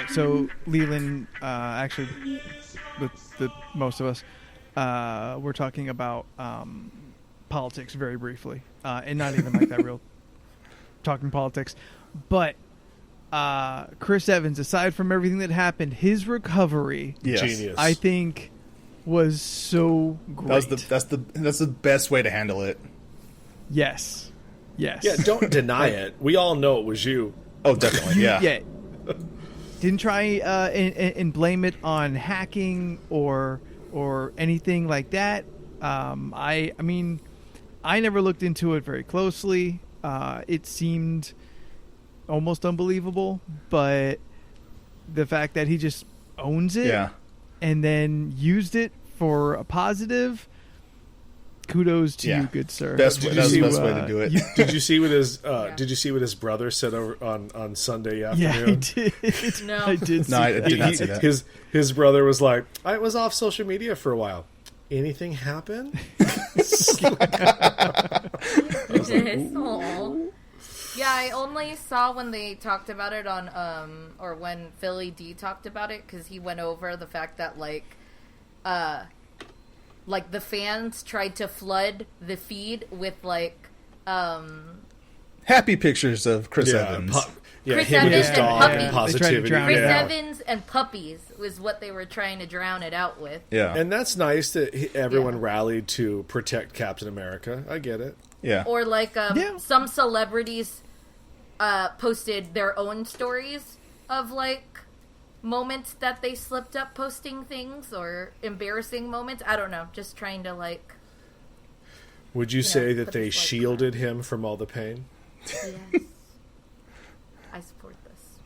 right. So Leland, actually, with most of us, we're talking about politics very briefly, and not even like that real talking politics. But Chris Evans, aside from everything that happened, his recovery, Genius, I think, was so great. That's the best way to handle it. Yes. Yeah, don't deny it. We all know it was you. Oh, definitely. Yeah. Didn't try and blame it on hacking or anything like that. I mean, I never looked into it very closely. It seemed almost unbelievable, but the fact that he just owns it and then used it for a positive, kudos to you, good sir. That's the best way to do it. Did you see what his brother said over on Sunday afternoon? Yeah, I did. No. I did. No, I did not see that. His brother was like, I was off social media for a while. Anything happen? Yeah, I only saw when they talked about it on, or when Philly D talked about it, because he went over the fact that like the fans tried to flood the feed with happy pictures of Chris Evans. Chris him and his Evans dog and and puppies. positivity. Chris Evans and puppies was what they were trying to drown it out with. Yeah, and that's nice that everyone rallied to protect Captain America. I get it. Yeah, or some celebrities posted their own stories of moments that they slipped up posting things or embarrassing moments. I don't know, just trying to Would you say that they shielded him from all the pain? Yes. I support this.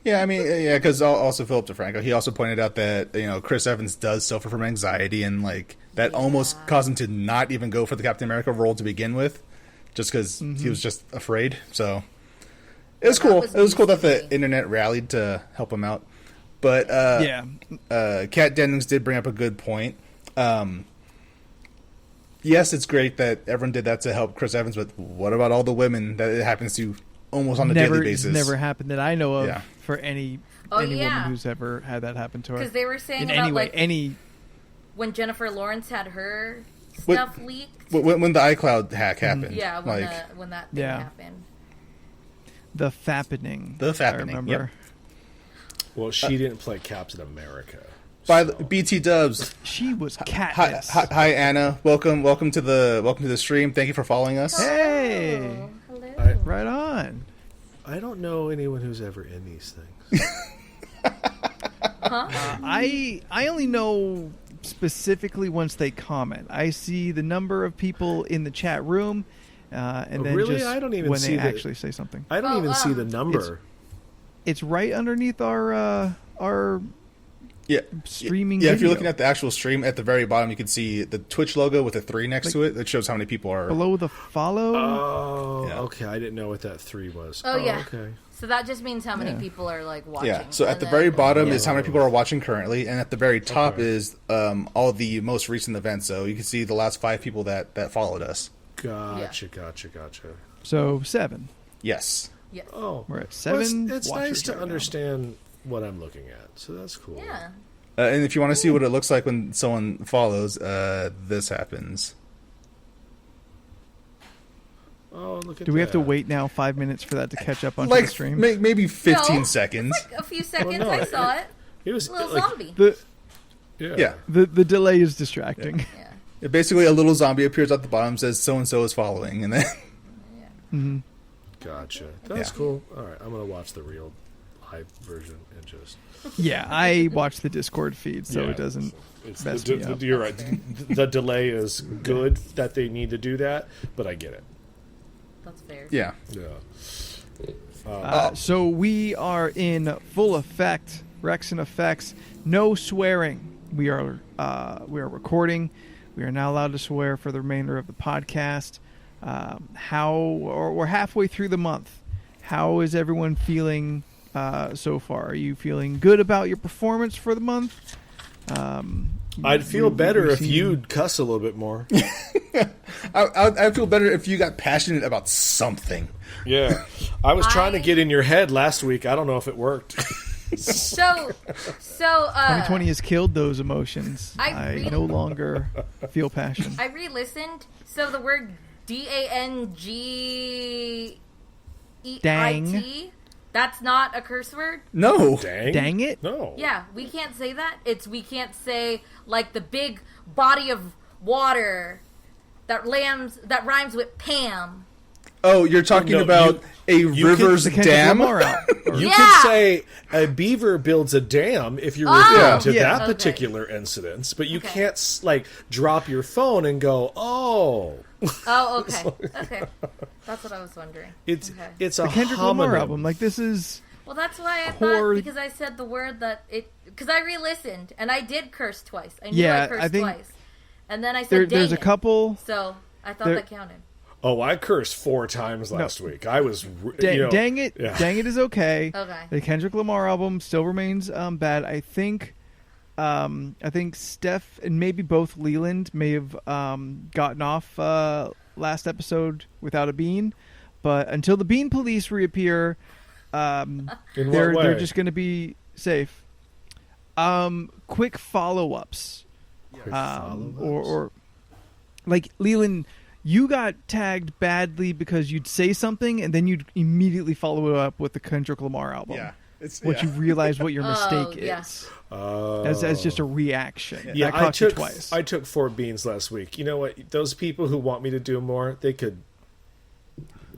Yeah, I mean, because also Philip DeFranco, he also pointed out that Chris Evans does suffer from anxiety, and that almost caused him to not even go for the Captain America role to begin with, just because he was just afraid. So it was cool. It was cool that the internet rallied to help him out. But Kat Dennings did bring up a good point. Yes, it's great that everyone did that to help Chris Evans, but what about all the women that it happens to almost on a daily basis? It's never happened that I know of for any woman who's ever had that happen to her. Because they were saying when Jennifer Lawrence had her stuff leaked. When the iCloud hack happened. Yeah, when that thing happened. The fappening. I remember. Yep. Well, she didn't play Captain America. By the BT Dubs, she was Katniss. Hi, Anna. Welcome to the stream. Thank you for following us. Hey, hello. Right on. I don't know anyone who's ever in these things. I only know specifically once they comment. I see the number of people in the chat room, and then really? just I don't even when see they actually say something. I don't even see the number. It's right underneath our streaming. Yeah, video. if you're looking at the actual stream, at the very bottom, you can see the Twitch logo with a 3 next to it. That shows how many people are below the follow. Oh, okay. I didn't know what that 3 was. Oh, yeah. Okay. So that just means how many people are watching. Yeah. So at the very bottom is how many people are watching currently, and at the very top is all the most recent events. So you can see the last 5 people that followed us. Gotcha. So 7. Yes. Yes. Oh, we're at 7. It's nice to understand what I'm looking at. So that's cool. Yeah. And if you want to see what it looks like when someone follows, this happens. Oh, look at that. Do we have to wait now 5 minutes for that to catch up onto the stream? Maybe 15 seconds. A few seconds. Well, no, I saw it. It was a little zombie. The delay is distracting. Yeah. Basically, a little zombie appears at the bottom, says so and so is following, and then. Mm-hmm. Gotcha. That's cool. All right, I'm gonna watch the real live version and just. Yeah, I watch the Discord feed, so it doesn't mess me up. You're right. The delay is good that they need to do that, but I get it. That's fair. Yeah. So we are in full effect. Rex and effects. No swearing. We are recording. We are now allowed to swear for the remainder of the podcast. We're halfway through the month. How is everyone feeling so far? Are you feeling good about your performance for the month? I'd feel better if you'd cuss a little bit more. I'd feel better if you got passionate about something. Yeah. I was trying to get in your head last week. I don't know if it worked. So 2020 has killed those emotions. I I really- no longer feel passion. I re-listened. So the word DANGEIT, Dang. that's not a curse word? No. Dang it. No. Yeah, we can't say that. We can't say like the big body of water that rhymes with Pam. Oh, you're talking No, about a river's The Kendrick dam? Lamar album. Or- You Yeah. could say a beaver builds a dam if you're Oh. referring to Yeah. that Okay. particular incident, but you Okay. can't like drop your phone and go, "Oh, Oh, okay. Okay. That's what I was wondering. it's Okay. it's a The Kendrick Lamar homonym." album. Like, this is... Well, that's why I Core- thought, because I said the word because I re-listened and I did curse twice. I knew Yeah, I cursed I think twice. And then I said there's dang a it. couple... So I thought there- that counted. Oh, I cursed 4 times last week. I was, Dang it. yeah. Dang it is okay. Okay. The Kendrick Lamar album still remains bad. I think Steph and maybe both Leland may have gotten off last episode without a bean, but until the Bean Police reappear, In what they're way? just going to be safe. Quick follow-ups, or like Leland, you got tagged badly because you'd say something and then you'd immediately follow it up with the Kendrick Lamar album. Yeah. It's What you realize what your mistake yeah. is Oh. as just a reaction. Yeah, that caught you took twice. I took 4 beans last week. You know what? Those people who want me to do more, they could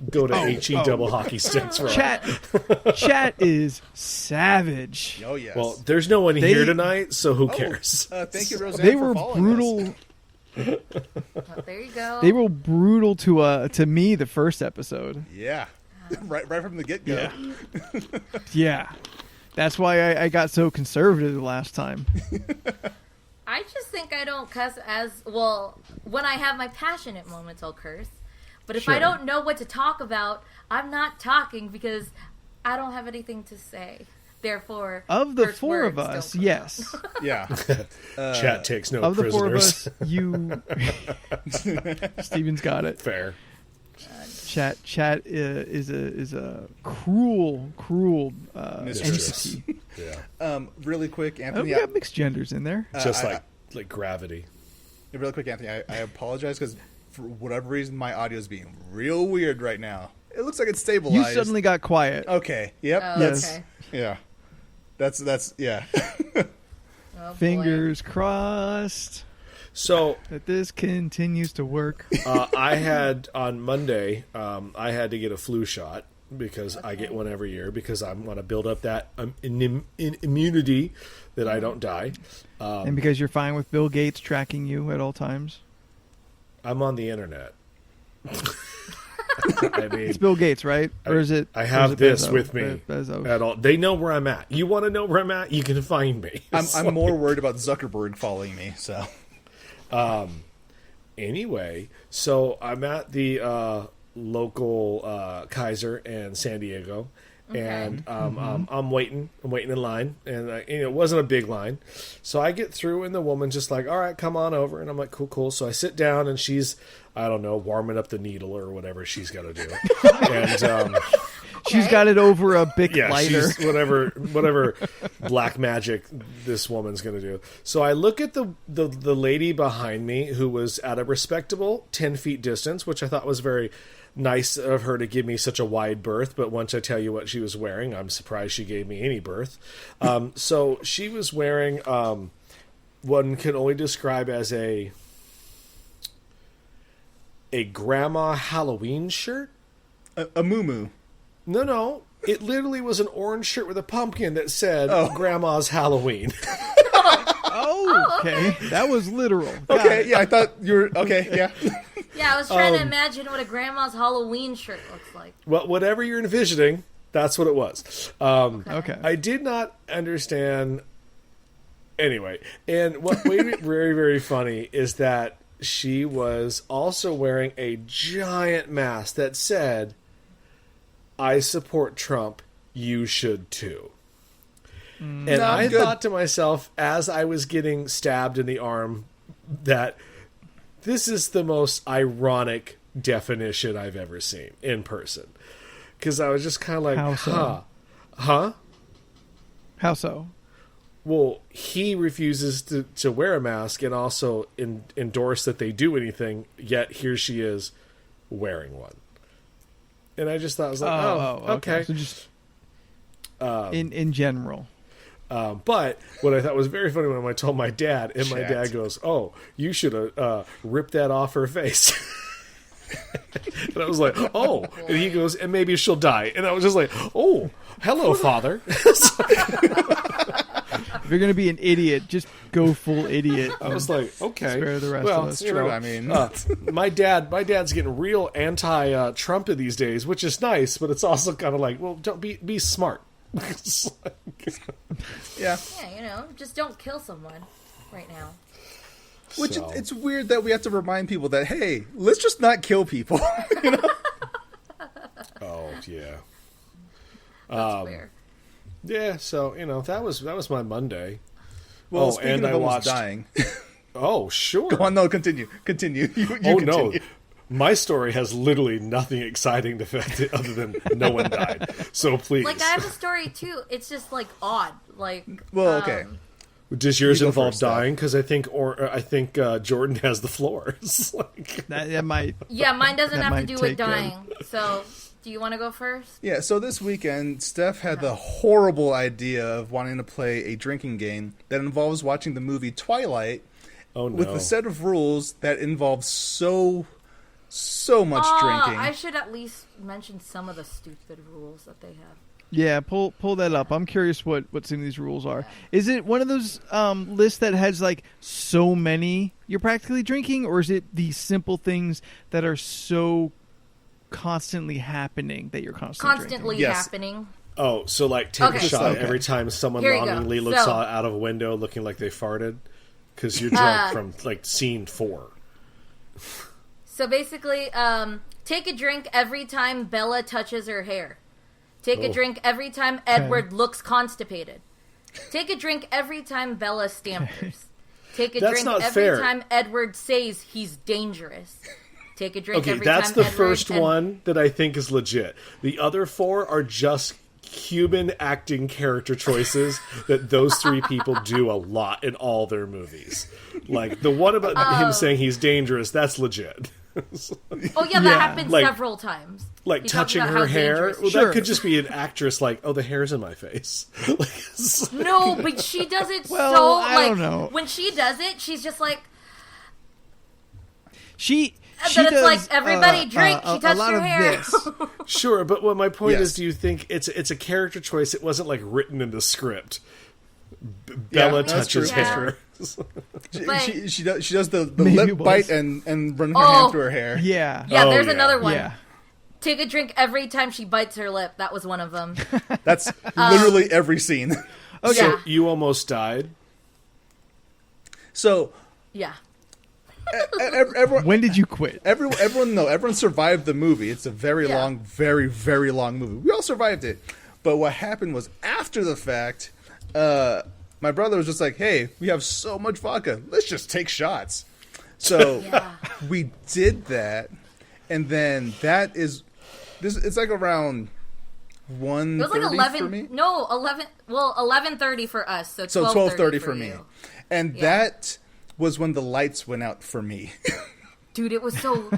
go to HE double hockey sticks. For Chat is savage. Oh, yes. Well, there's no one They- here tonight, so who cares? Thank you, Roseanne, They for were following brutal. us. Well, there you go. They were brutal to me the first episode. Yeah. right from the get-go. Yeah. That's why I got so conservative the last time. I just think I don't cuss as well. When I have my passionate moments, I'll curse. But if I Sure. don't know what to talk about, I'm not talking because I don't have anything to say. Therefore, Of the curse 4 of words us, don't come yes. Yeah. Chat takes no Of the 4 of prisoners. us, you... Steven's got it. Fair. Chat is a cruel Mistress. entity. Yeah. Really quick, Oh, Anthony. we got mixed genders in there. Just I- like gravity. Really quick, Anthony. I apologize because for whatever reason my audio is being real weird right now. It looks like it's stabilized. You suddenly got quiet. Okay. Yep. Oh, Yes. okay. Yeah. That's yeah. Oh, boy. Fingers crossed So that this continues to work. I had on Monday, I had to get a flu shot because I get one every year because I want to build up that immunity that I don't die. And because you're fine with Bill Gates tracking you at all times. I'm on the internet. I mean, It's Bill Gates, right? Or is it? I or have is it this Bezos? with me Bezos. at all. They know where I'm at. You want to know where I'm at? You can find me. I'm more worried about Zuckerberg following me. So Anyway, so I'm at the local Kaiser in San Diego, and I'm waiting. I'm waiting in line, and it wasn't a big line, so I get through, and the woman's just like, "All right, come on over," and I'm like, "Cool." So I sit down, and she's, I don't know, warming up the needle or whatever she's got to do, and She's got it over a Bic yeah, lighter. she's whatever black magic this woman's gonna do. So I look at the lady behind me who was at a respectable 10 feet distance, which I thought was very nice of her to give me such a wide berth. But once I tell you what she was wearing, I'm surprised she gave me any berth. So she was wearing one can only describe as a grandma Halloween shirt. a moo. No. It literally was an orange shirt with a pumpkin that said Grandma's Halloween. Oh, okay. That was literal. Got Okay, it. yeah, I thought you were okay. Yeah. Yeah, I was trying to imagine what a grandma's Halloween shirt looks like. Well, whatever you're envisioning, that's what it was. Okay. I did not understand. Anyway, and what made it very, very funny is that she was also wearing a giant mask that said, "I support Trump, you should too." And Not I good. thought to myself, as I was getting stabbed in the arm, that this is the most ironic definition I've ever seen in person. Because I was just kind of like, How so? huh? How so? Well, he refuses to wear a mask and also endorse that they do anything, yet here she is wearing one. And I just thought, I was like, okay. So just in general. But what I thought was very funny when I told my dad, and my dad goes, "Oh, you should have ripped that off her face." And I was like, "Oh," and he goes, "And maybe she'll die." And I was just like, "Oh, hello, father." If you're going to be an idiot, just go full idiot. I was like, okay. Spare the rest well, of us. you know, I mean, my dad's getting real anti-Trump these days, which is nice, but it's also kind of like, well, don't be smart. yeah. Yeah, just don't kill someone right now. Which it's weird that we have to remind people that, hey, let's just not kill people. Oh yeah. That's fair. Yeah, so that was my Monday. Well, speaking of almost dying. Oh, sure. Go on, no, continue. You oh, continue. No. My story has literally nothing exciting to say other than no one died. So please. Like, I have a story, too. It's just, like, odd. Like, well, okay. Does yours You go involve first, dying? Because I think Jordan has the floor. Like... That might. Yeah, mine doesn't have to do with take, dying. So, do you want to go first? Yeah, so this weekend, Steph had the horrible idea of wanting to play a drinking game that involves watching the movie Twilight with a set of rules that involves so much drinking. I should at least mention some of the stupid rules that they have. Yeah, pull that up. I'm curious what some of these rules are. Is it one of those lists that has like so many you're practically drinking, or is it the simple things that are so constantly happening that you're constantly Yes. happening? Oh, so like take a shot Okay. every time someone Here you go. longingly looks So- out of a window looking like they farted? Because you're drunk from like scene 4. So basically, take a drink every time Bella touches her hair. Take a drink every time Edward looks constipated. Take a drink every time Bella stampers. Take a That's drink not every fair. time Edward says he's dangerous. Take a drink Okay, every that's time the Edward first and- one that I think is legit. The other 4 are just human acting character choices that those 3 people do a lot in all their movies. Like the one about him saying he's dangerous, that's legit. Oh yeah, that happened Like- several times. Like He talks touching about her how hair. dangerous Well, she that Sure. could just be an actress like, oh, the hair's in my face. Like, it's- No, but she does it Well, so I like don't know. when she does it, she's just like She it's does, like, everybody drink, she a touched lot her of hair. this. Sure, but what my point Yes. is, do you think it's a character choice? It wasn't like written in the script. Bella that's touches true. hair. But- She does the Maybe lip it was. bite and run her Oh. hand through her hair. Yeah. Yeah, Oh, there's yeah. another one. Yeah. Take a drink every time she bites her lip. That was one of them. That's literally every scene. Okay. Yeah. You almost died. So Yeah. everyone, When did you quit? everyone survived the movie. It's a very Yeah. long, very, very long movie. We all survived it. But what happened was after the fact, my brother was just like, hey, we have so much vodka. Let's just take shots. So Yeah. we did that. And then it's like around It was 1:30 like 11. for me. No, 11. Well, 11:30 for us. So 12:30 for for me. you. And Yeah. that was when the lights went out for me. Dude, it was so.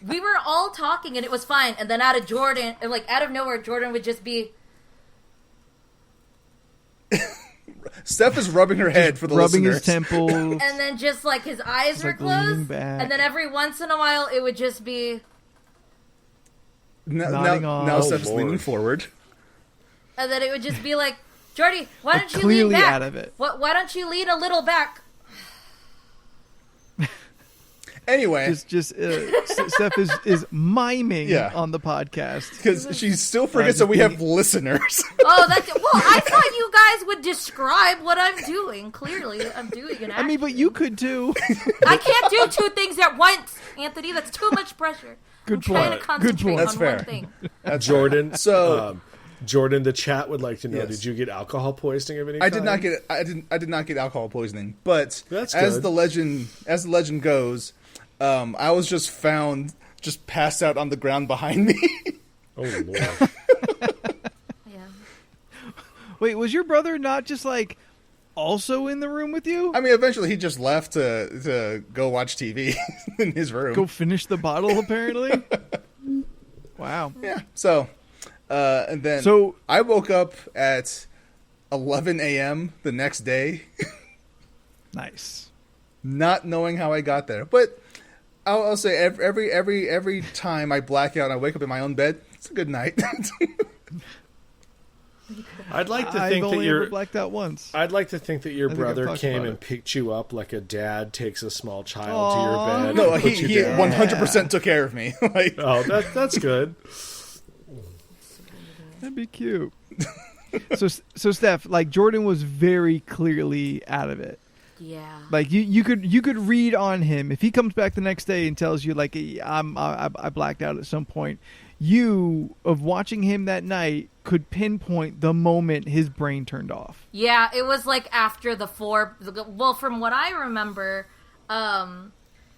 We were all talking and it was fine. And then out of nowhere, Jordan would just be. Steph is rubbing her head for the Rubbing listeners. his temples. And then just like his eyes were like leaning closed. back. And then every once in a while, it would just be. Nodding off. Now Oh, Steph is Lord. leaning forward. And then it would just be like, Jordy, why don't you clearly lean back? out of it. Why don't you lean a little back? Anyway, Steph is miming Yeah. on the podcast. because she still forgets just that we have being- listeners. Oh, that's well. I thought you guys would describe what I'm doing. Clearly, I'm doing an. I mean, but you could too. I can't do 2 things at once, Anthony. That's too much pressure. Good I'm trying point. to concentrate point. That's on fair. one thing. Jordan. So- Jordan, the chat would like to know: Yes. did you get alcohol poisoning of any I kind? did not get I did not get alcohol poisoning, but That's as good. the legend goes, I was just found just passed out on the ground behind me. Oh Lord! Yeah. Wait, was your brother not just like also in the room with you? I mean, eventually he just left to go watch TV in his room. Go finish the bottle, apparently. Wow. Yeah. So, and then I woke up at 11 a.m. the next day. Nice. Not knowing how I got there, but I'll say every time I black out and I wake up in my own bed, it's a good night. I'd like to think that ever blacked out once. I'd like to think that your brother came and picked you up like a dad takes a small child to your bed. No, he 100% took care of me. Like, oh, that's good. That'd be cute. So Steph, like Jordan was very clearly out of it. Yeah. Like you could read on him if he comes back the next day and tells you like I blacked out at some point. You of watching him that night could pinpoint the moment his brain turned off. Yeah, it was like after the 4. Well, from what I remember,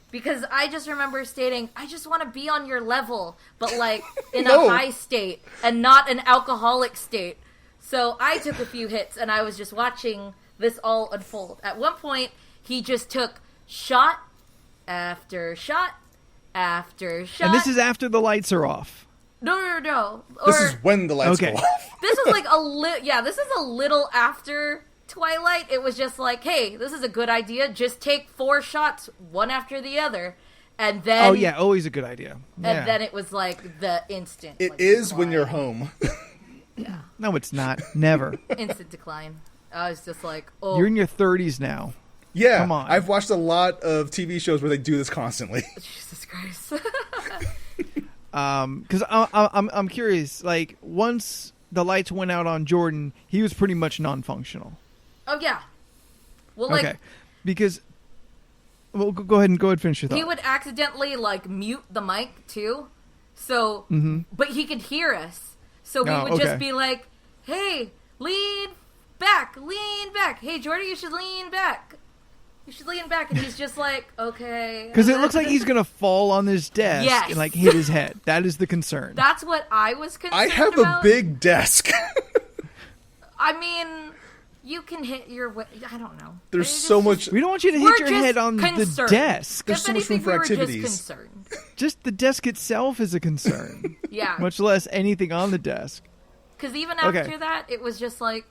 because I just remember stating, I just want to be on your level, but like in a high state and not an alcoholic state. So I took a few hits and I was just watching this all unfold. At one point, he just took shot after shot after shot. And this is after the lights are off. No. This is when the lights go off. This is like this is a little after Twilight. It was just like, hey, this is a good idea. Just take 4 shots, one after the other. And then... Oh, yeah, always a good idea. And then it was like the instant. It like, is decline. when you're home. Yeah. No, it's not. Never. Instant decline. I was just like, oh. You're in your 30s now. Yeah. Come on. I've watched a lot of TV shows where they do this constantly. Jesus Christ. Because I'm curious. Like once the lights went out on Jordan, he was pretty much non-functional. Oh yeah. Well, okay. Because go ahead and finish your thought. He would accidentally like mute the mic too, so but he could hear us. So we would just be like, "Hey, lean back. Hey, Jordan, you should lean back. And he's just like, okay. Because it looks like he's going to fall on his desk and like hit his head. That is the concern. That's what I was concerned I have about. a big desk. I mean, you can hit your way. I don't know. There's so much. We don't want you to hit your head on the desk. There's so much room for activities. Just concerned. Just the desk itself is a concern. Yeah. Much less anything on the desk. Because even after that, it was just like...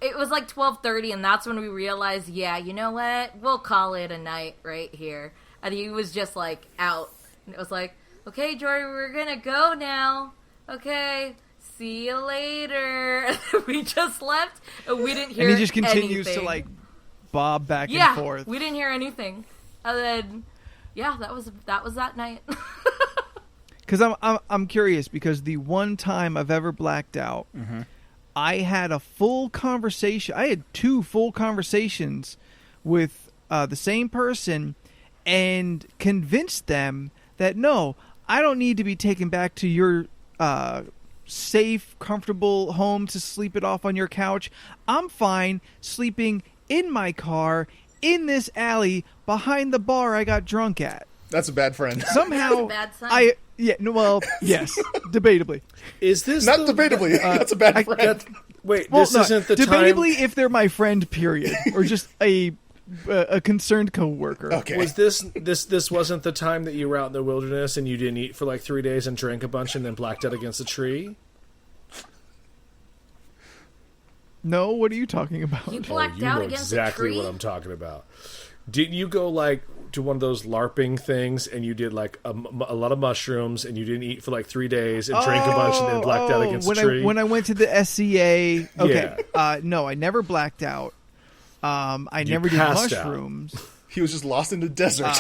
It was like 12:30, and that's when we realized, yeah, you know what? We'll call it a night right here. And he was just like out. And it was like, okay, Jordan, we're going to go now. Okay, see you later. And we just left, and we didn't hear anything. And he just continues to like bob back and forth. We didn't hear anything. And then, yeah, that was that night. Because I'm curious, because the one time I've ever blacked out, I had a full conversation. I had 2 full conversations with the same person and convinced them that, no, I don't need to be taken back to your safe, comfortable home to sleep it off on your couch. I'm fine sleeping in my car in this alley behind the bar I got drunk at. That's a bad friend. Somehow, that's a bad sign. Yes, debatably. Is this not debatably? That's a bad friend. This isn't the debatably time. if they're my friend, period, or just a concerned coworker. Okay. Was this wasn't the time that you were out in the wilderness and you didn't eat for like 3 days and drank a bunch and then blacked out against a tree? No, what are you talking about? You blacked you out know against exactly a tree? what I'm talking about. Didn't you go like to one of those LARPing things and you did like a lot of mushrooms and you didn't eat for like 3 days and drank a bunch and then blacked out against a tree? When I went to the SCA, okay, Yeah. no, I never blacked out. I never did mushrooms. He was just lost in the desert.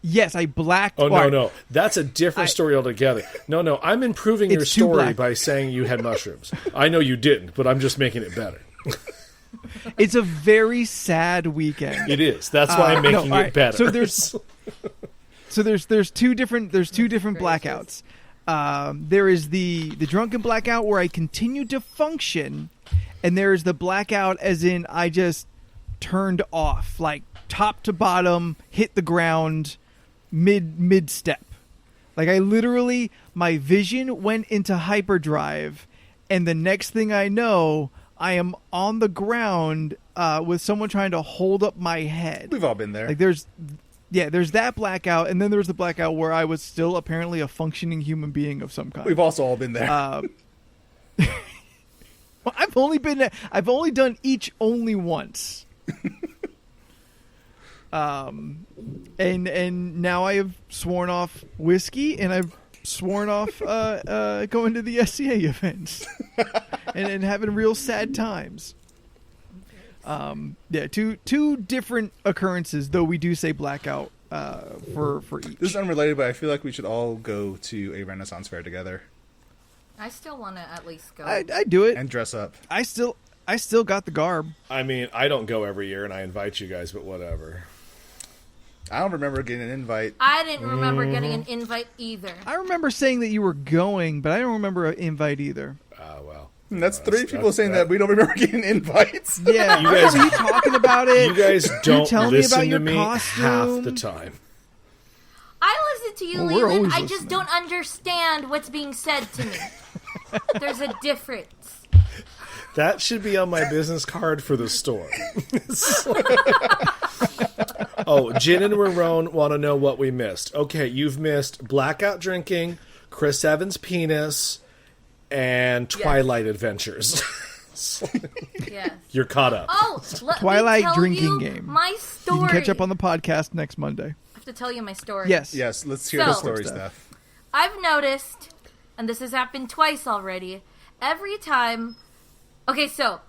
Yes, I blacked. Oh no, that's a different story altogether. No, I'm improving your It's too story black. by saying you had mushrooms. I know you didn't, but I'm just making it better. It's a very sad weekend. It is. That's why I'm making it better. So there's two different blackouts. There is the drunken blackout where I continue to function, and there's the blackout as in I just turned off, like top to bottom, hit the ground mid step. Like I literally, my vision went into hyperdrive, and the next thing I know, I am on the ground with someone trying to hold up my head. We've all been there. Like there's that blackout, and then there's the blackout where I was still apparently a functioning human being of some kind. We've also all been there. Well, I've only done each only once. And now I have sworn off whiskey, and I've sworn off going to the SCA events and having real sad times. Two different occurrences, though we do say blackout for each. This is unrelated, but I feel like we should all go to a Renaissance fair together. I still want to at least go. I do it And dress up. I still got the garb. I mean, I don't go every year, and I invite you guys, but whatever. I don't remember getting an invite. I didn't remember getting an invite either. I remember saying that you were going, but I don't remember an invite either. Well. That's three people saying that we don't remember getting invites. Yeah, You guys- are you talking about it? You guys don't telling me listen about to your me costume? half the time. I listen to you, Well, we're Leland. always I just listening. don't understand what's being said to me. There's a difference. That should be on my business card for the store. Oh, Jen and Ramon want to know what we missed. Okay, you've missed blackout drinking, Chris Evans' penis, and Twilight Adventures. Yes. You're caught up. Oh, let Twilight me tell drinking you game. My story. You can catch up on the podcast next Monday. I have to tell you my story. Yes. Yes, let's hear the So- story, Steph. Steph. I've noticed, and this has happened twice already, every time... Okay, so,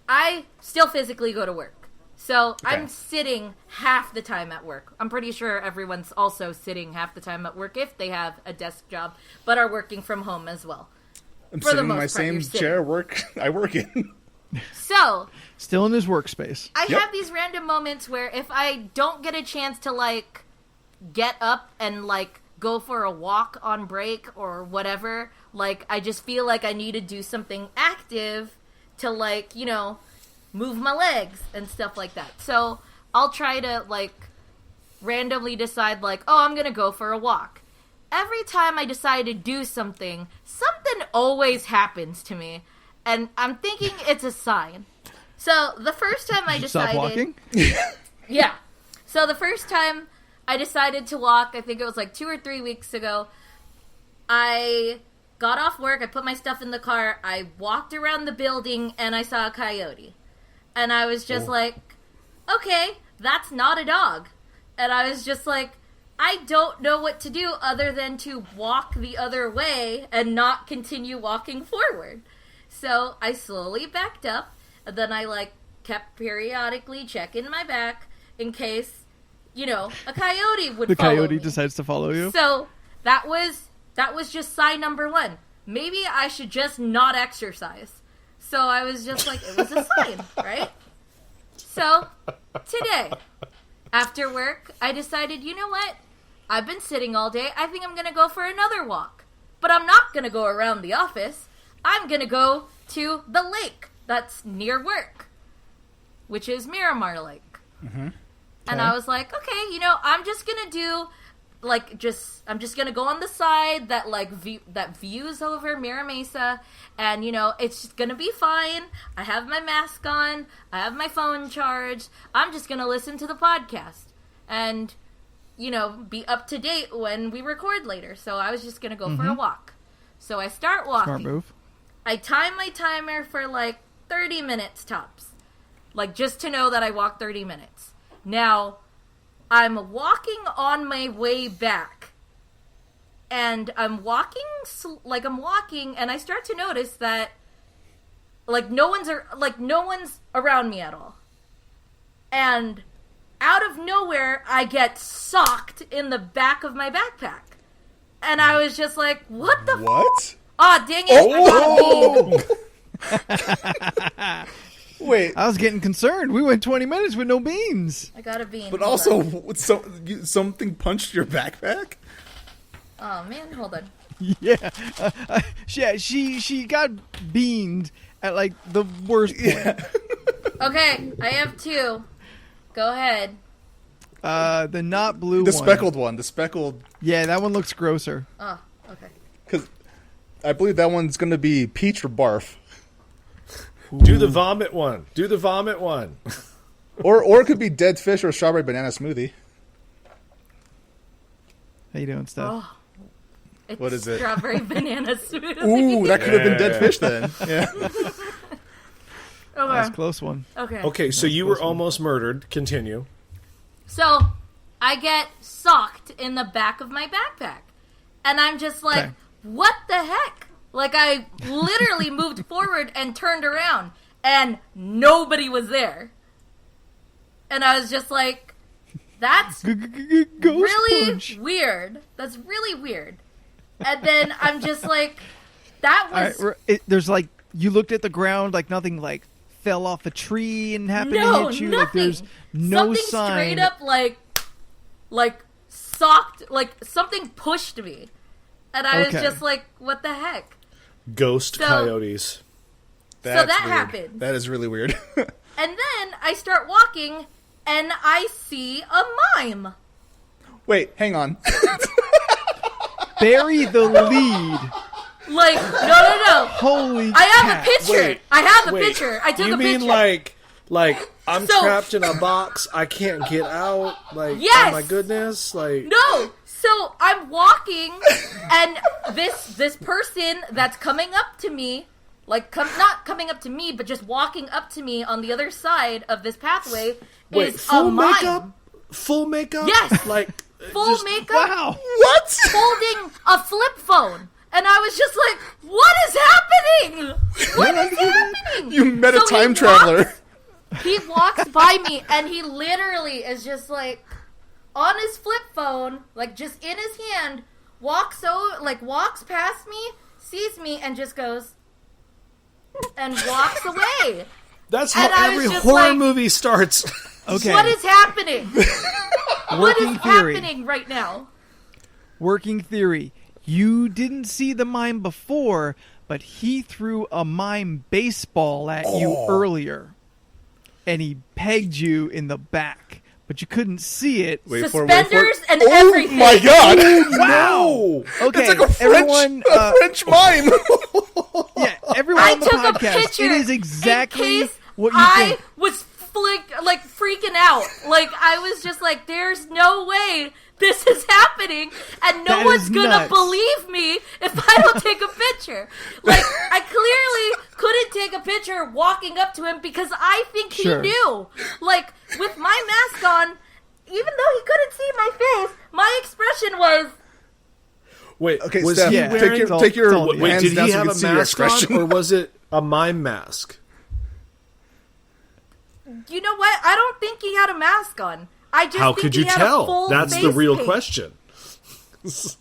I still physically go to work. So, I'm sitting half the time at work. I'm pretty sure everyone's also sitting half the time at work if they have a desk job, but are working from home as well. I'm For the sitting in my most part, same you're sitting. chair I work in. So, Still in his workspace. I Yep. have these random moments where if I don't get a chance to, like, get up and, like, go for a walk on break or whatever, like, I just feel like I need to do something active to, like, you know, move my legs and stuff like that. So I'll try to, like, randomly decide, like, oh, I'm gonna go for a walk. Every time I decide to do something, something always happens to me. And I'm thinking it's a sign. So the first time I Stop decided... walking. Yeah. So the first time I decided to walk, I think it was like 2 or 3 weeks ago, I got off work, I put my stuff in the car, I walked around the building, and I saw a coyote. And I was just like, okay, that's not a dog. And I was just like, I don't know what to do other than to walk the other way and not continue walking forward. So I slowly backed up, and then I, like, kept periodically checking my back in case, you know, a coyote would The follow coyote me. decides to follow you. So that was just sign number 1. Maybe I should just not exercise. So I was just like, it was a sign, right? So today, after work, I decided, you know what? I've been sitting all day. I think I'm going to go for another walk. But I'm not going to go around the office. I'm going to go to the lake that's near work, which is Miramar Lake. Mm-hmm. And I was like, okay, you know, I'm just going to do, like, I'm just going to go on the side that, like, that views over Mira Mesa, and, you know, it's just going to be fine. I have my mask on. I have my phone charged. I'm just going to listen to the podcast and, you know, be up to date when we record later. So I was just going to go for a walk. So I start walking. Smart move. I time my timer for, like, 30 minutes tops. Like, just to know that I walked 30 minutes. Now, I'm walking on my way back. And I'm walking, and I start to notice that, like, no one's around me at all. And out of nowhere, I get socked in the back of my backpack. And I was just like, what the What? Aw, dang it. I got a bean. Wait, I was getting concerned. We went 20 minutes with no beans. I got a bean. but Hold also, on. something punched your backpack? Oh, man, hold on. Yeah. She got beaned at, like, the worst point. Okay, I have 2. Go ahead. The not blue The one. speckled one. The speckled... Yeah, that one looks grosser. Oh, okay. Because I believe that one's going to be peach or barf. Do the vomit one. Do the vomit one. Or it could be dead fish or strawberry banana smoothie. How you doing, Steph? Oh, it's What is it? strawberry banana smoothie. Ooh, that could have been dead fish then. Yeah. That's a Okay. close one. Okay. Okay, so you were almost murdered. Continue. So I get socked in the back of my backpack. And I'm just like, Okay. what the heck? Like, I literally moved forward and turned around, and nobody was there. And I was just like, that's Ghost really punch. weird. That's really weird. And then I'm just like, that All was... right, there's like you looked at the ground, like nothing like fell off a tree and happened No, to hit you. nothing. Like there's no something sign. straight up like socked, like something pushed me. And I Okay. was just like, what the heck? Ghost So- coyotes. That's that weird. happened. That is really weird. And then I start walking, and I see a mime. Wait, hang on. Bury the lead. Like, no. Holy I have cat. a picture. Wait, I have a Wait, picture. I took you a mean picture. like I'm So- trapped in a box, I can't get out? Like, Yes! oh my goodness, like No. So I'm walking, and this person that's coming up to me, like not coming up to me, but just walking up to me on the other side of this pathway wait, is full a mime. makeup? Full makeup? Yes. Like Full just- makeup, Wow. What? holding a flip phone. And I was just like, what is happening? What is happening? You met a So he time traveler. He walks by me, and he literally is just like on his flip phone, like just in his hand, walks past me, sees me, and just goes and walks away. That's how And I every was just horror like- movie starts. Okay. What is happening? What is Working theory. happening right now? Working theory. You didn't see the mime before, but he threw a mime baseball at you earlier. And he pegged you in the back. But you couldn't see it. Wait Suspenders and Oh everything. my god! Wow. Okay, It's like a French, everyone, a French mime. Yeah, everyone I on the took a podcast. picture. It is exactly in case what you I think. was freaking out. Like, I was just like, there's no way this is happening, and no That one's is gonna nuts. believe me if I don't take a picture. Like, I clearly couldn't take a picture walking up to him because I think he Sure. knew. Like, with my mask on, even though he couldn't see my face, my expression was, Wait, Okay, was Steph, he Yeah. wearing... take your Wait, Wait, hands did down he so have you a can see your mask on, expression. or was it a mime mask? you know what? I don't think he had a mask on. I just How think could he you had a tell? full That's the face real paint. question. He's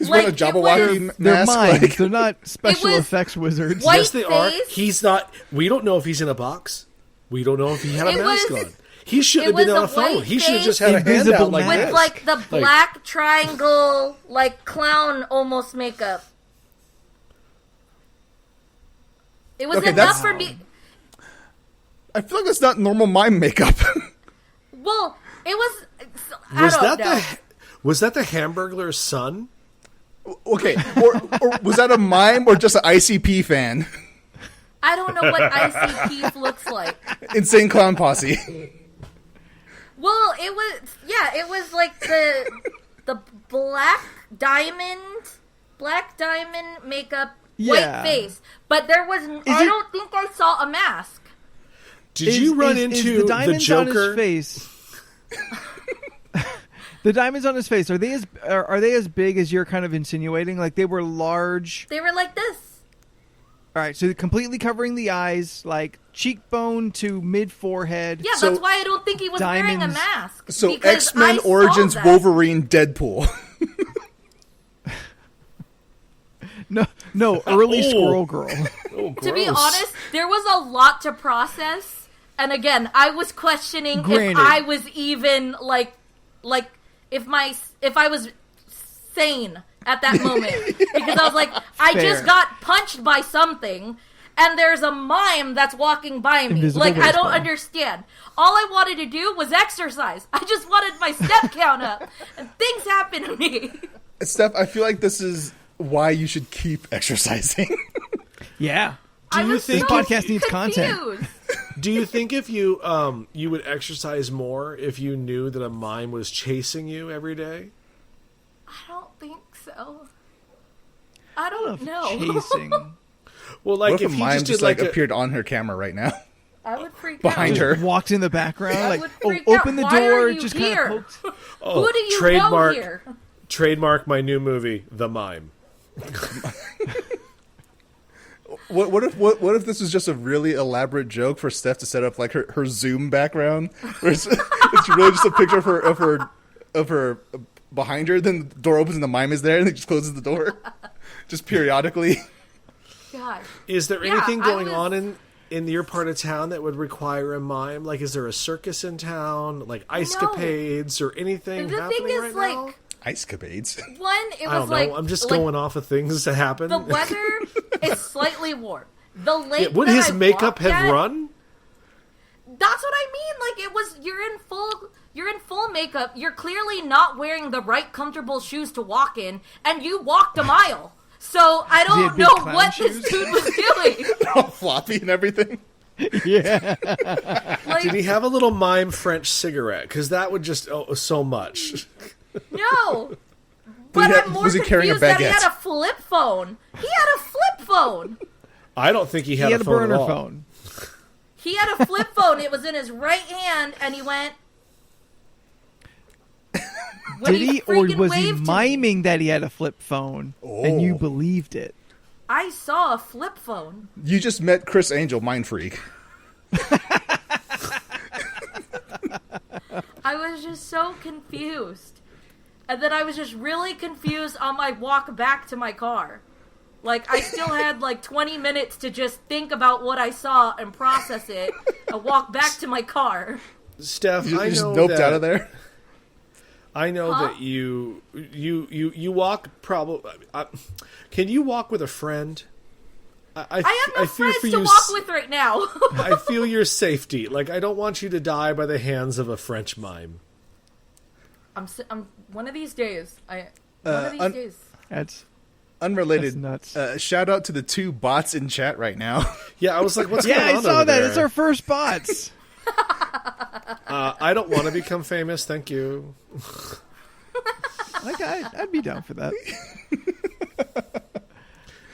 Like, wearing a it Jabberwocky was- They're mask. mimes. Like, They're not special was effects wizards. white Yes, they are. face. He's not. We don't know if he's in a box. We don't know if he had a It mask was- on. He should it have been was on a a phone. white He should have face just had a hand Invisible out like mask. with this. like the black triangle, like clown almost makeup. It was Okay, enough that's- for me. I feel like that's not normal mime makeup. Well, it was. Was I don't that know. was that the Hamburglar's son? Okay, or was that a mime or just an ICP fan? I don't know what ICP looks like. Insane Clown Posse. Well, it was. Yeah, it was like the black diamond makeup, Yeah. white face. But there was. I it- don't think I saw a mask. Did you run is into the the diamonds on his Joker? face? The diamonds on his face, are they as big as you're kind of insinuating? Like they were large. They were like this. All right, so completely covering the eyes, like cheekbone to mid forehead. Yeah, So- that's why I don't think he was wearing a Diamonds. mask. So because X-Men I saw Origins that. Wolverine Deadpool. No, early Oh. Squirrel Girl. Oh, To be gross. honest, there was a lot to process, and again, I was questioning Granted. if I was even like if I was sane at that moment because I was like, I Fair. just got punched by something. And there's a mime that's walking by me. Invisible Like, I don't baseball. understand. All I wanted to do was exercise. I just wanted my step count up. And things happen to me. Steph, I feel like this is why you should keep exercising. Yeah. I you was think so This podcast needs content. confused. Do you think if you you would exercise more if you knew that a mime was chasing you every day? I don't think so. I don't know. Chasing. Well, What like if if a he mime just just did like a, appeared on her camera right now? I would freak Behind out. her. Walked in the background, I like, would oh, freak out. open the Why are door, you just here? kind of poked. oh, Who do you trademark, know here? Trademark my new movie, The Mime. What if this was just a really elaborate joke for Steph to set up like her Zoom background, where it's really just a picture of her behind her. Then the door opens and the mime is there, and it just closes the door, just periodically. God. Is there Yeah, anything I going was- on in your part of town that would require a mime? Like, is there a circus in town? Like, ice capades or anything The happening thing is, right like, now? Ice capades. one, it I was don't like know. I'm just like, going off of things that happen. The weather is slightly warm. The lake. Would that his I makeup walked have at- run? That's what I mean. Like it was. You're in full makeup. You're clearly not wearing the right comfortable shoes to walk in, and you walked a mile. So I he don't had big know clown what shoes? this dude was doing. All floppy and everything. Yeah. Like, Did he have a little mime French cigarette? Because that would just so much. no. Was But he- I'm more was he carrying a confused that he baguette? had a flip phone. He had a flip phone. I don't think he had, He had a a phone burner at all. phone. He had a flip phone. It was in his right hand, and he went. When Did he, or freaking was he waved to me. miming that he had a flip phone and you Oh. believed it? I saw a flip phone. You just met Chris Angel, mind freak. I was just so confused. And then I was just really confused on my walk back to my car. Like, I still had like 20 minutes to just think about what I saw and process it and walk back to my car. Steph, You I just know noped that, out of there. I know Huh? that you walk probably. Can you walk with a friend? I have no fear friends for to you. walk with right now. I feel your safety. Like, I don't want you to die by the hands of a French mime. I'm one of these days. One of these days. That's Unrelated. That's nuts. Shout out to the two bots in chat right now. Yeah, I was like, what's yeah, going on I saw over that. there? It's our first bots. I don't want to become famous. Thank you. Like I'd be down for that.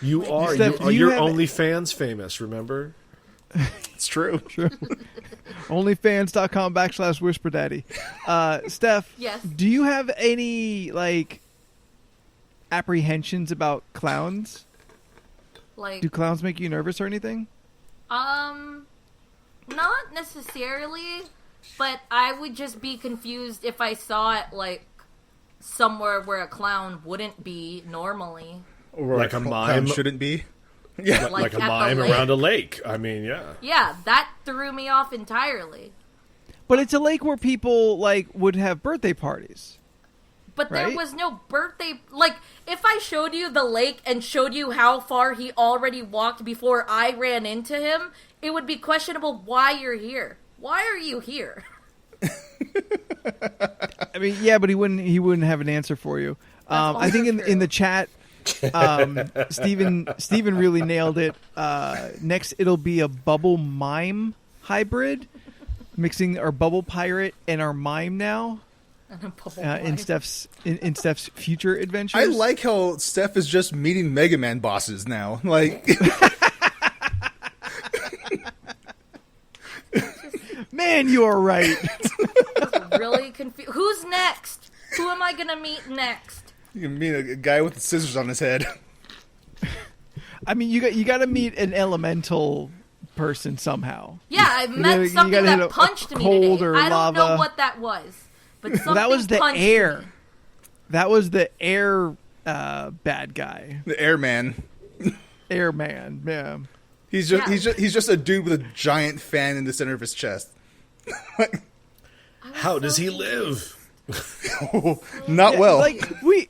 You are. Steph, do you You're have- OnlyFans famous, remember? It's true. Onlyfans.com/whisperdaddy. Steph, Yes. do you have any like apprehensions about clowns? Like, Do clowns make you nervous or anything? not necessarily, but I would just be confused if I saw it like somewhere where a clown wouldn't be normally. Or Like a mime. shouldn't be. Yeah. Like a at the mime lake. around a lake. I mean, yeah. Yeah, that threw me off entirely. But it's a lake where people like would have birthday parties. But there Right? was no birthday. Like, if I showed you the lake and showed you how far he already walked before I ran into him, it would be questionable why you're here. Why are you here? I mean, yeah, but he wouldn't have an answer for you. I think also in the chat, Steven really nailed it. Next, it'll be a bubble mime hybrid, mixing our bubble pirate and our mime now in Steph's future adventures. I like how Steph is just meeting Mega Man bosses now. Like, Man, you are right. Really confused. Who's next? Who am I gonna meet next? you can meet a guy with scissors on his head. I mean, you got to meet an elemental person somehow. Yeah, I met you something gotta hit that a punched me cold today. or I don't know lava. what that was, but something Well, that was the punched air. me. That was the air bad guy, The Airman. airman. Yeah. He's just Yeah. he's just a dude with a giant fan in the center of his chest. How does he live? Not well. Like we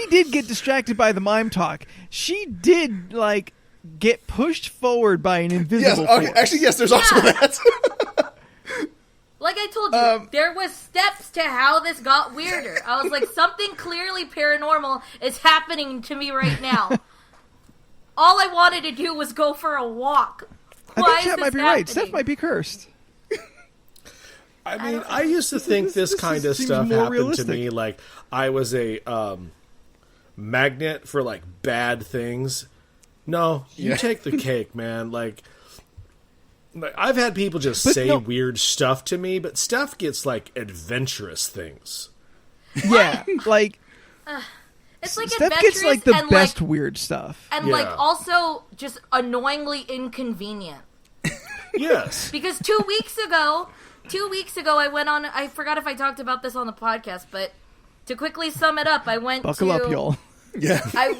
did get distracted by the mime talk. She did like get pushed forward by an yes, invisible okay, force. actually, yes. There's also Yeah. that. Like I told you, there was steps to how this got weirder. I was like, something clearly paranormal is happening to me right now. all I wanted to do was go for a walk. I Why think is Chat this might be happening? right. Steph might be cursed. I mean, I used to think this kind of seems stuff more happened realistic. to me. Like, I was a magnet for, like, bad things. No, you take the cake, man. Like, I've had people just say weird stuff to me, but Steph gets, like, adventurous things. Yeah, like It's like Steph adventurous gets like the and best weird stuff. and Yeah. like also just annoyingly inconvenient. Yes. Because 2 weeks ago I went on. I forgot if I talked about this on the podcast, but to quickly sum it up, I went Buckle up, y'all. Yeah. I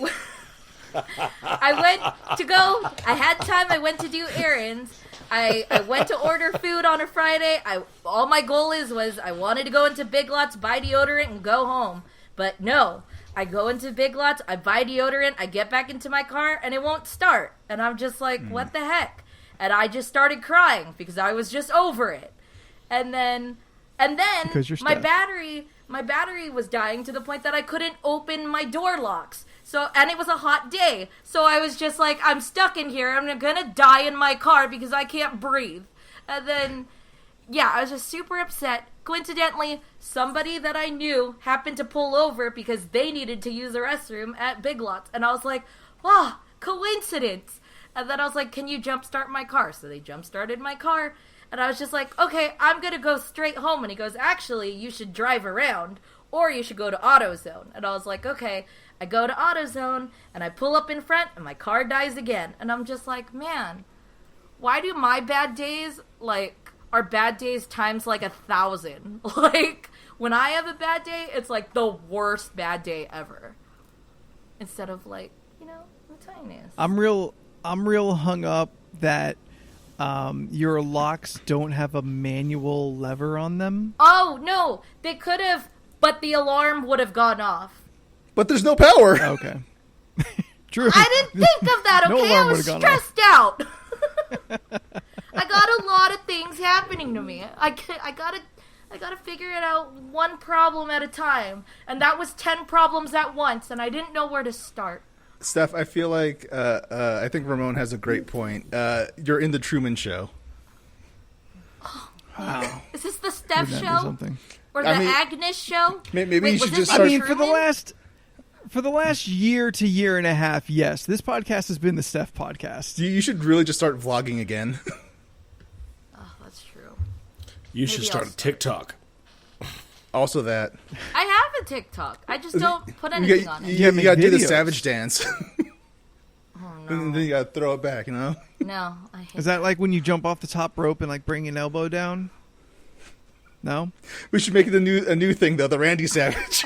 went to go. I had time. I went to do errands. I went to order food on a Friday. All my goal was I wanted to go into Big Lots, buy deodorant, and go home. But no, I go into Big Lots, I buy deodorant, I get back into my car, and it won't start. And I'm just like, what the heck? And I just started crying because I was just over it. And then Because you're my Steph. battery was dying to the point that I couldn't open my door locks. So, and it was a hot day. So I was just like, I'm stuck in here. I'm gonna die in my car because I can't breathe. And then, yeah, I was just super upset. Coincidentally, somebody that I knew happened to pull over because they needed to use the restroom at Big Lots. And I was like, wow, coincidence. And then I was like, can you jumpstart my car? So they jumpstarted my car. And I was just like, okay, I'm going to go straight home. And he goes, actually, you should drive around or you should go to AutoZone. And I was like, okay. I go to AutoZone and I pull up in front and my car dies again. And I'm just like, man, why do my bad days, like, are bad days times like 1,000? Like, when I have a bad day, it's like the worst bad day ever. Instead of like, you know, the tiniest. I'm real hung up that your locks don't have a manual lever on them. Oh, no, they could have, but the alarm would have gone off. But there's no power. Okay. True. I didn't think of that, No okay? alarm I was would've gone off. stressed out. I got a lot of things happening to me. I gotta figure it out one problem at a time. And that was 10 problems at once, and I didn't know where to start. Steph, I feel like I think Ramon has a great point. You're in the Truman Show. Wow. Is this the Steph Wouldn't that be show? something? Or the I mean, Agnes show? maybe Wait, you was should this just I start. mean, for Truman? the last year to year and a half, yes, this podcast has been the Steph podcast. You should really just start vlogging again. Oh, that's true. You should Maybe start I'll a start. TikTok. Also, that I have a TikTok. I just don't put you anything got on you, it. Yeah, you make got to do the videos. savage dance, Oh, and no. then you got to throw it back. You know. No, I hate Is that like when you jump off the top rope and like bring an elbow down? No? We should make it a new thing though. The Randy Savage.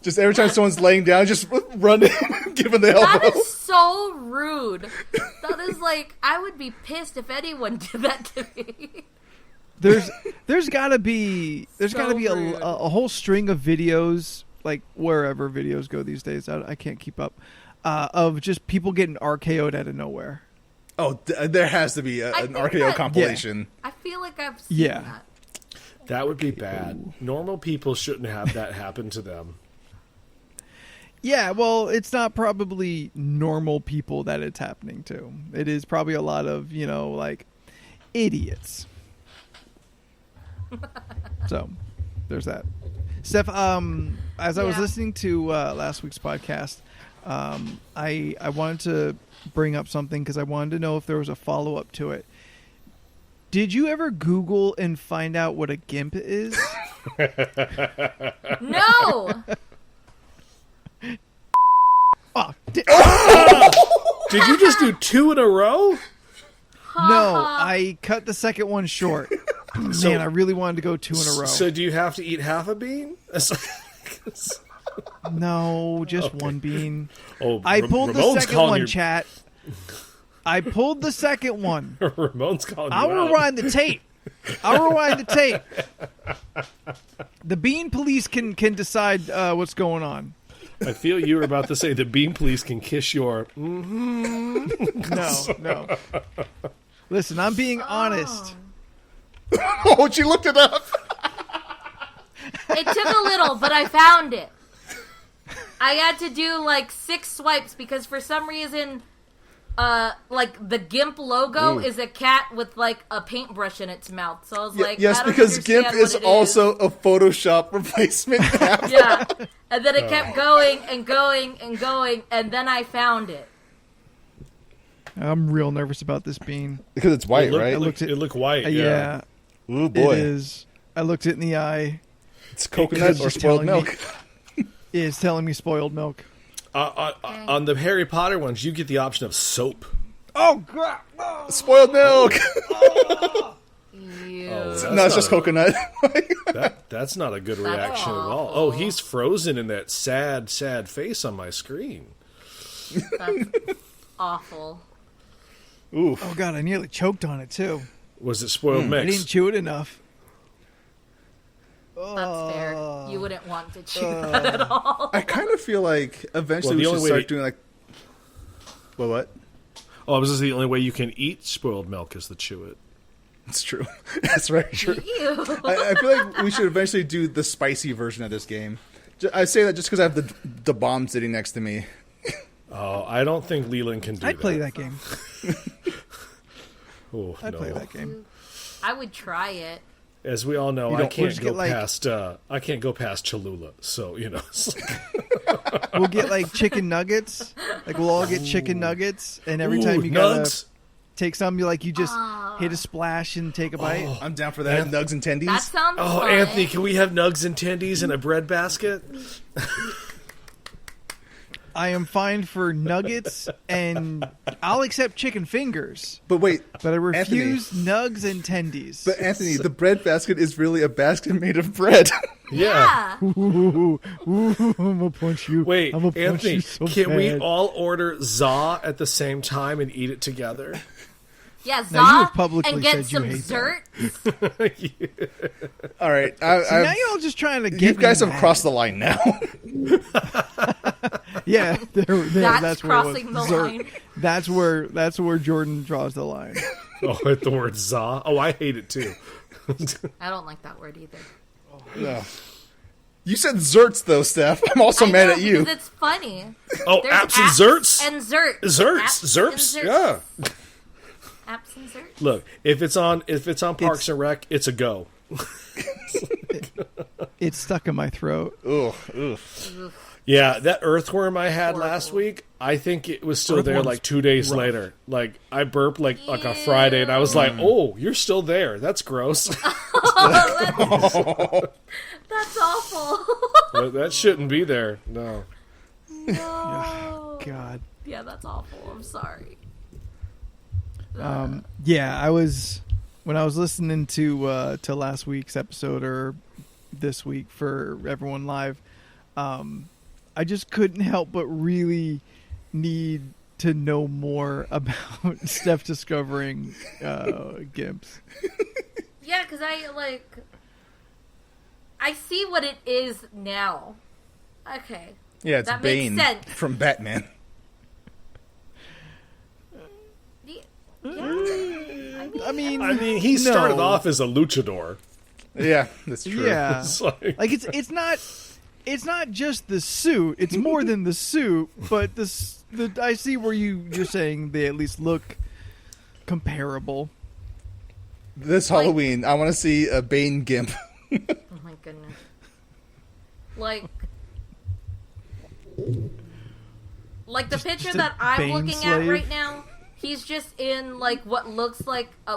Just every time someone's laying down, just run in, give him the elbow. That is so rude. That is like, I would be pissed if anyone did that to me. There's gotta be rude. a whole string of videos, like wherever videos go these days. I can't keep up. Of just people getting RKO'd out of nowhere. Oh, there has to be I an think RKO that- compilation. I feel like I've seen Yeah. that. That would be bad. Normal people shouldn't have that happen to them. Yeah, well, it's not probably normal people that it's happening to. It is probably a lot of, like, idiots. So, there's that. Steph, as I was Yeah. listening to last week's podcast, I wanted to bring up something because I wanted to know if there was a follow-up to it. Did you ever Google and find out what a GIMP is? No! Fuck. Did you just do 2 in a row? No, I cut the second one short. Man, I really wanted to go 2 in a row. So do you have to eat half a bean? No, just one bean. Oh, I pulled the Ramon's second calling one, you- chat. I pulled the second one. Ramon's calling you I'll out. rewind the tape. The bean police can decide what's going on. I feel you were about to say the bean police can kiss your... No. Listen, I'm being honest. Oh, she looked it up. It took a little, but I found it. I had to do like 6 swipes because for some reason, like the GIMP logo is a cat with like a paintbrush in its mouth. So I was like, yes, I don't because understand GIMP what is it also a Photoshop replacement app. Yeah, and then it kept going and going and going, and then I found it. I'm real nervous about this bean. Because it's white, right? It looked white. Yeah, Ooh, boy. it is. I looked it in the eye. It's coconut or just spoiled telling me- milk. It's telling me spoiled milk. On the Harry Potter ones, you get the option of soap. Oh god! Spoiled milk! Ew. No, it's just coconut. That's not a good reaction at all. Oh, he's frozen in that sad, sad face on my screen. That's awful. Oof. Oh god! I nearly choked on it too. Was it spoiled I mix? didn't chew it enough. That's fair. You wouldn't want to chew that at all. I kind of feel like eventually Well, the we should only start way- doing like... Well, what? Oh, this is the only way you can eat spoiled milk is to chew it. It's true. That's very true. Ew. I feel like we should eventually do the spicy version of this game. I say that just because I have the bomb sitting next to me. Oh, I don't think Leland can do I'd play that game. Oh, I'd no. play that game. I would try it. As we all know, You I don't- can't just go get, like- past. I can't go past Cholula. So it's like, We'll get like chicken nuggets. Like we'll all get chicken nuggets, and every Ooh, time you gotta nugs. take some, you just hit a splash and take a bite. I'm down for that. Nugs and tendies. That sounds Oh, fun. Anthony, can we have nugs and tendies in a bread basket? I am fine for nuggets, and I'll accept chicken fingers, But wait, but I refuse nugs and tendies. but Anthony, the bread basket is really a basket made of bread. Yeah. Yeah. Ooh, I'm gonna punch you. Wait, I'm gonna punch Anthony, you so can we bad. all order za at the same time and eat it together? Yeah, Now, you za have publicly and get said you some hate dessert. All right, See, now you're all just trying to get you guys me have mad. crossed the line now. Yeah, That's that's where it was. crossing the Zert. line. That's where Jordan draws the line. Oh, at the word za. Oh, I hate it too. I don't like that word either. No. You said zerts though, Steph. I'm also I mad know, at you. because it's funny. Oh, There's apps and zerts. and zert. Zerts, Apps and zerps. zerts. Yeah. Apps and zerts. Look, if it's on Parks and Rec, it's a go. It's stuck in my throat. Ugh. Yeah, that earthworm I had Horrible. last week, I think it was still there Earthworm's like 2 days later. Like I burped like a Friday, and I was like, "Oh, you're still there. That's gross. That's awful. That shouldn't be there." No. No. God. Yeah, that's awful. I'm sorry. Yeah, when I was listening to last week's episode or this week for everyone live, I just couldn't help but really need to know more about Steph discovering gimps. Yeah, because I see what it is now. Okay. Yeah, it's That makes Bane sense. from Batman. Yeah. I mean, He started no. off as a luchador. Yeah, that's true. Yeah, It's like, it's not just the suit. It's more than the suit. But I see where you're saying they at least look comparable. This Halloween, I want to see a Bane gimp. Oh my goodness. Like the picture just a that I'm Bane looking slave? at right now, he's just in like what looks like a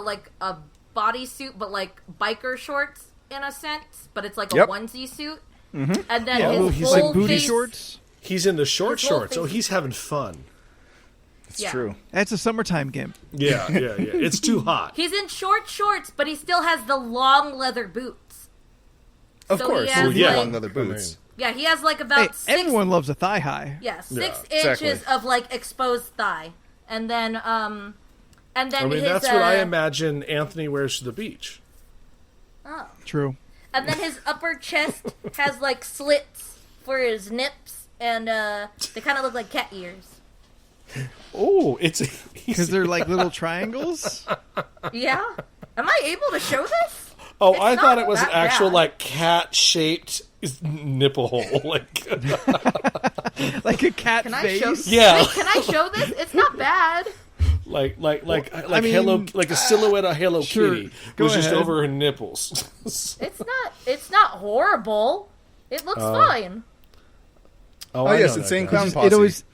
bodysuit, but like biker shorts in a sense, but it's like Yep. a onesie suit. Mm-hmm. And then Yeah, his he's whole like booty face, shorts. he's in the short His whole shorts. Oh, face- he's having fun. It's Yeah. true. That's a summertime gimp. Yeah. It's too hot. He's in short shorts, but he still has the long leather boots. Of So course, he has, yeah, like- long leather boots. Yeah, he has like Hey, about six. everyone loves a thigh high. Yeah, 6 Yeah, exactly. inches of like exposed thigh, and then I mean, his, that's what I imagine Anthony wears to the beach. Oh. True. And then his upper chest has like slits for his nips, and they kind of look like cat ears. Oh, it's Because they're like little triangles. Yeah, am I able to show this? Oh, It's I not thought it was an that actual bad. like cat-shaped nipple hole. Like like a cat Can I face. show? Yeah. Wait, can I show this? It's not bad. like I mean, Hello, like a silhouette of Hello sure. Kitty Go was just ahead. over her nipples. It's not horrible. It looks fine. Oh I yes, know Insane that Clown guy. Posse.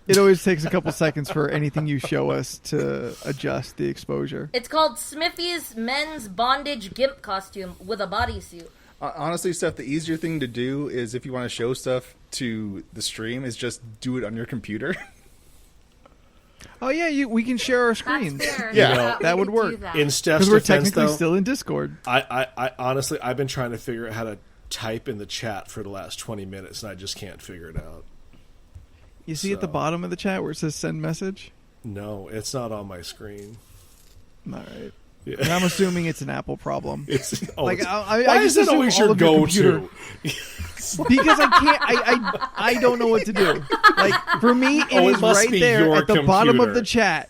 It always takes a couple seconds for anything you show us to adjust the exposure. It's called Smithy's men's bondage gimp costume with a bodysuit. Honestly, Steph, the easier thing to do is if you want to show stuff to the stream is just do it on your computer. Oh yeah, we can share our screens. That's fair. Yeah. You know, that would we work. could do that. In Steph's Because we're defense, technically though, still in Discord. I honestly, I've been trying to figure out how to type in the chat for the last 20 minutes, and I just can't figure it out. You see at the So- bottom of the chat where it says send message? No, it's not on my screen. All right. Yeah. And I'm assuming it's an Apple problem. It's, oh, Like, it's- I why just is that assume always all your of your go-to? Because I can't. I don't know what to do. Like for me, it Oh, it is must right be there your at the bottom of computer. the chat.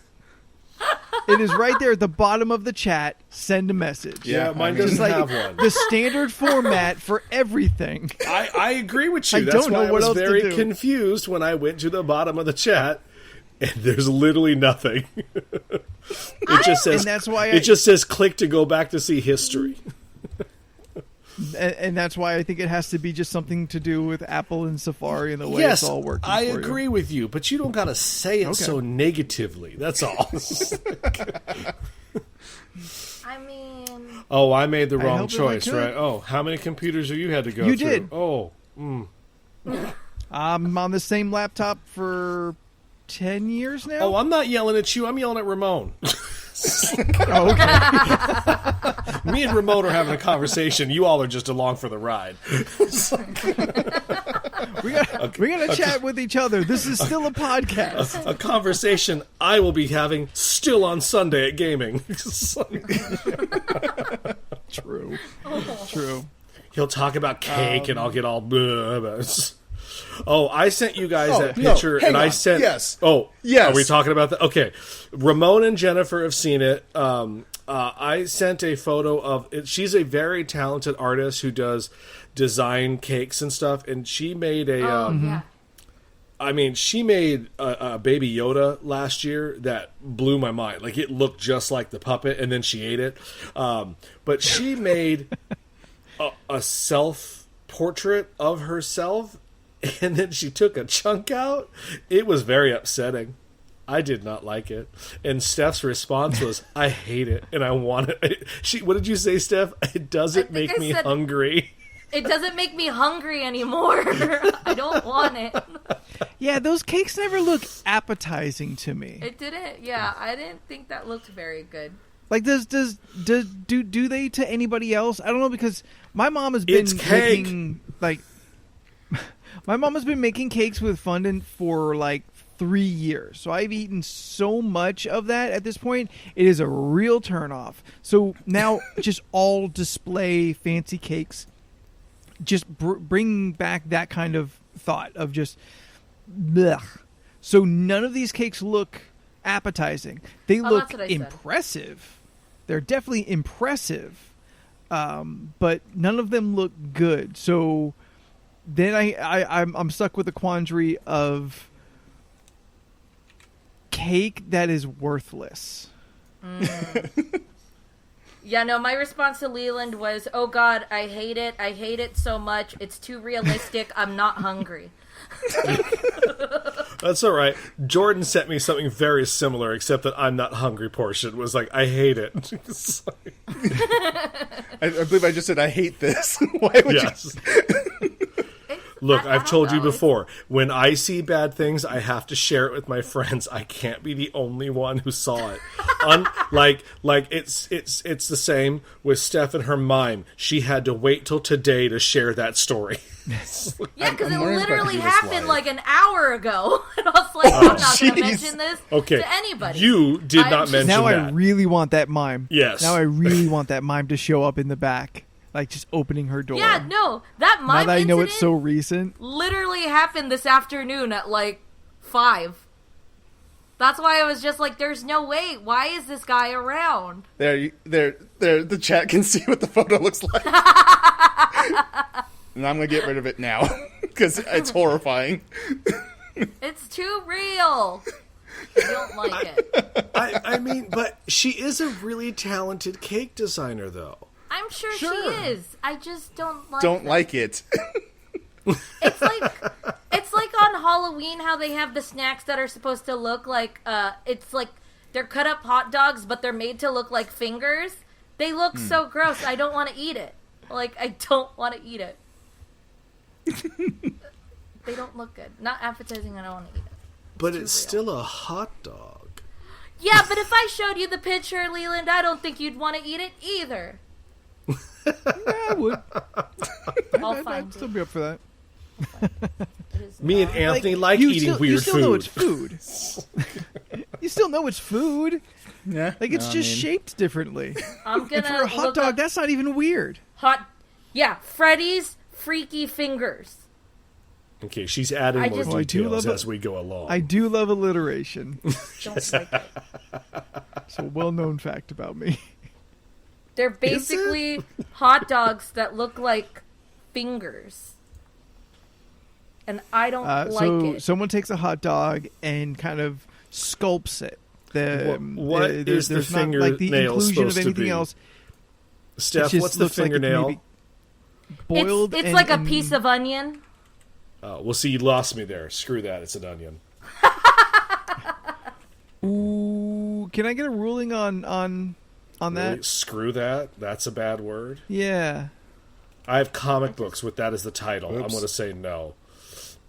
It is right there at the bottom of the chat. Send a message. Yeah, mine mean, doesn't It's like have one. the standard format for everything. I agree with you. I That's don't why know I what was else to very do. confused when I went to the bottom of the chat, and there's literally nothing. It just says, And that's why it just says click to go back to see history. And that's why I think it has to be just something to do with Apple and Safari and the way Yes, it's all working. I for agree with you, but you don't got to say it Okay. so negatively. That's all. I mean, Oh, I made the wrong helped if I choice, could. right? Oh, how many computers have you had to go You through? did. Oh, You. I'm on the same laptop for 10 years now. oh, I'm not yelling at you. I'm yelling at Ramon. Oh, okay. Me and Ramon are having a conversation. You all are just along for the ride. We're gonna chat with each other. This is still a podcast. A conversation I will be having still on Sunday at gaming. True. True. He'll talk about cake and I'll get all blah, blah. Oh, I sent you guys Oh, that no, picture hang and I on. sent Yes. Oh, Yes. Are we talking about that? Okay. Ramon and Jennifer have seen it. I sent a photo of it. She's a very talented artist who does design cakes and stuff, and she made a yeah. I mean, she made a Baby Yoda last year that blew my mind. Like, it looked just like the puppet, and then she ate it. But she made a self-portrait of herself, and then she took a chunk out. It was very upsetting. I did not like it. And Steph's response was, I hate it, and I want it. What did you say, Steph? It doesn't I think make I me said- hungry. It doesn't make me hungry anymore. I don't want it. Yeah, those cakes never look appetizing to me. It didn't. Yeah, I didn't think that looked very good. Like, do they to anybody else? I don't know, because my mom has been It's cake. making my mom has been making cakes with fondant for like 3 years. So I've eaten so much of that at this point. It is a real turnoff. So now just all display fancy cakes just bring back that kind of thought of just blech. So none of these cakes look appetizing. They Oh, look that's what I said. impressive. They're definitely impressive, but none of them look good. So then I'm stuck with the quandary of cake that is worthless. Yeah, no, my response to Leland was, oh God, I hate it. I hate it so much. It's too realistic. I'm not hungry. That's all right. Jordan sent me something very similar, except that I'm not hungry portion was like, I hate it. It's like, I believe I just said I hate this. Why would yes. Look, I I've don't told you know. before. When I see bad things, I have to share it with my friends. I can't be the only one who saw it. It's the same with Steph and her mime. She had to wait till today to share that story. Yeah, because it I'm wondering if I literally can do this happened live. like an hour ago. And I was like, I'm not going to jeez. mention this Okay, to anybody. you did I'm not just- mention Now that. I really want that mime. Yes. Now I really want that mime to show up in the back, like just opening her door. Yeah, no, that Now mime that I know it's incident so recent. literally happened this afternoon at like 5. That's why I was just like, there's no way. Why is this guy around? there, the chat can see what the photo looks like. and I'm gonna get rid of it now because it's horrifying. It's too real. I don't like it. I mean, but she is a really talented cake designer, though. I'm sure she Sure. is. I just don't like Don't them. like it. It's like on Halloween how they have the snacks that are supposed to look like it's like they're cut up hot dogs but they're made to look like fingers. They look so gross. I don't want to eat it. Like I don't want to eat it. They don't look good. Not appetizing. I don't want to eat it. But too it's real. still a hot dog. Yeah, but if I showed you the picture, Leland, I don't think you'd want to eat it either. Yeah, I would. I'll find I'd still it. be up for that. It is Me and not- Anthony like you eating still, weird you still food. know it's food. You still know it's food. Yeah, Like it's no, I just mean, shaped differently. I'm And gonna for a hot look dog, up that's not even weird. Freddy's Freaky Fingers. Okay, she's adding I more just- Oh, I do details love as it. we go along. I do love alliteration. Don't like it. It's a well-known fact about me. They're basically hot dogs that look like fingers. And I don't like So it. someone takes a hot dog and kind of sculpts it. What is the there's not like the fingernail inclusion of supposed to anything be? else. Steph, It just what's the looks like it fingernail? maybe boiled. It's and- like a and- piece of onion. Oh, well, see, you lost me there. Screw that. It's an onion. Ooh, can I get a ruling on Really? that? Screw that? That's a bad word? Yeah. I have comic books with that as the title. I'm Oops. going to say no.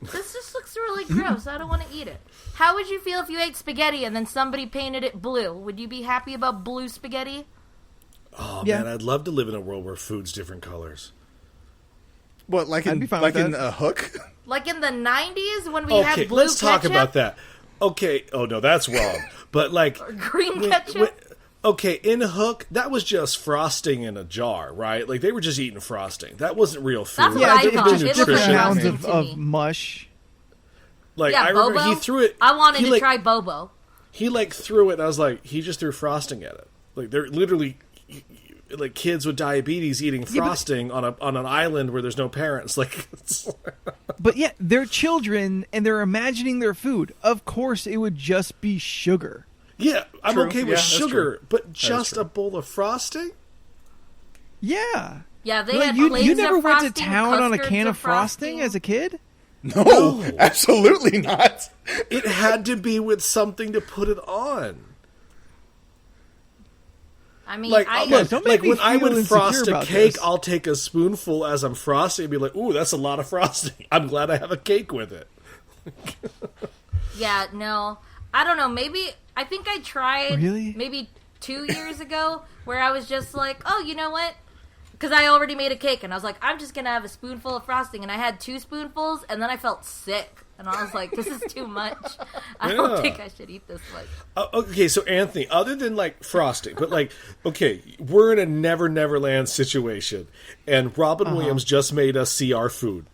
This just looks really gross. I don't want to eat it. How would you feel if you ate spaghetti and then somebody painted it blue? Would you be happy about blue spaghetti? Oh, Yeah. man, I'd love to live in a world where food's different colors. What, like I'd in be fine like with in that. a Hook? Like in the 90s when we Okay, had blue let's talk ketchup? about that. Okay, oh no, that's wrong. But like, Green ketchup? okay, in Hook, that was just frosting in a jar, right? Like they were just eating frosting. That wasn't real food. That's what Yeah, I it thought. just It looked different like rounds frosting of, to of me. mush. Like Yeah, I remember Bobo? he threw it. I wanted he, to like, try Bobo. He like threw it, and I was like, he just threw frosting at it. Like they're literally like kids with diabetes eating frosting on an island where there's no parents. Like, But yeah, they're children and they're imagining their food. Of course, it would just be sugar. yeah, I'm True. okay Yeah, with that's sugar, true. but just true. a bowl of frosting. Yeah. Yeah, they Like, had you plates never of went frosting, to town on a custards can of frosting as a kid? No, absolutely not. It had to be with something to put it on. I mean, Like, I look, don't make like me when I feel would frost insecure a about cake, this. I'll take a spoonful as I'm frosting and be like, "Ooh, that's a lot of frosting." I'm glad I have a cake with it. Yeah, no. I don't know. Maybe I think I tried Really? maybe 2 years ago where I was just like, oh, you know what? Because I already made a cake and I was like, I'm just going to have a spoonful of frosting. And I had 2 spoonfuls and then I felt sick. And I was like, this is too much. I don't Yeah. think I should eat this much. Okay, so Anthony, other than like frosting, but like, okay, we're in a Never Never Land situation, and Robin Williams just made us see our food.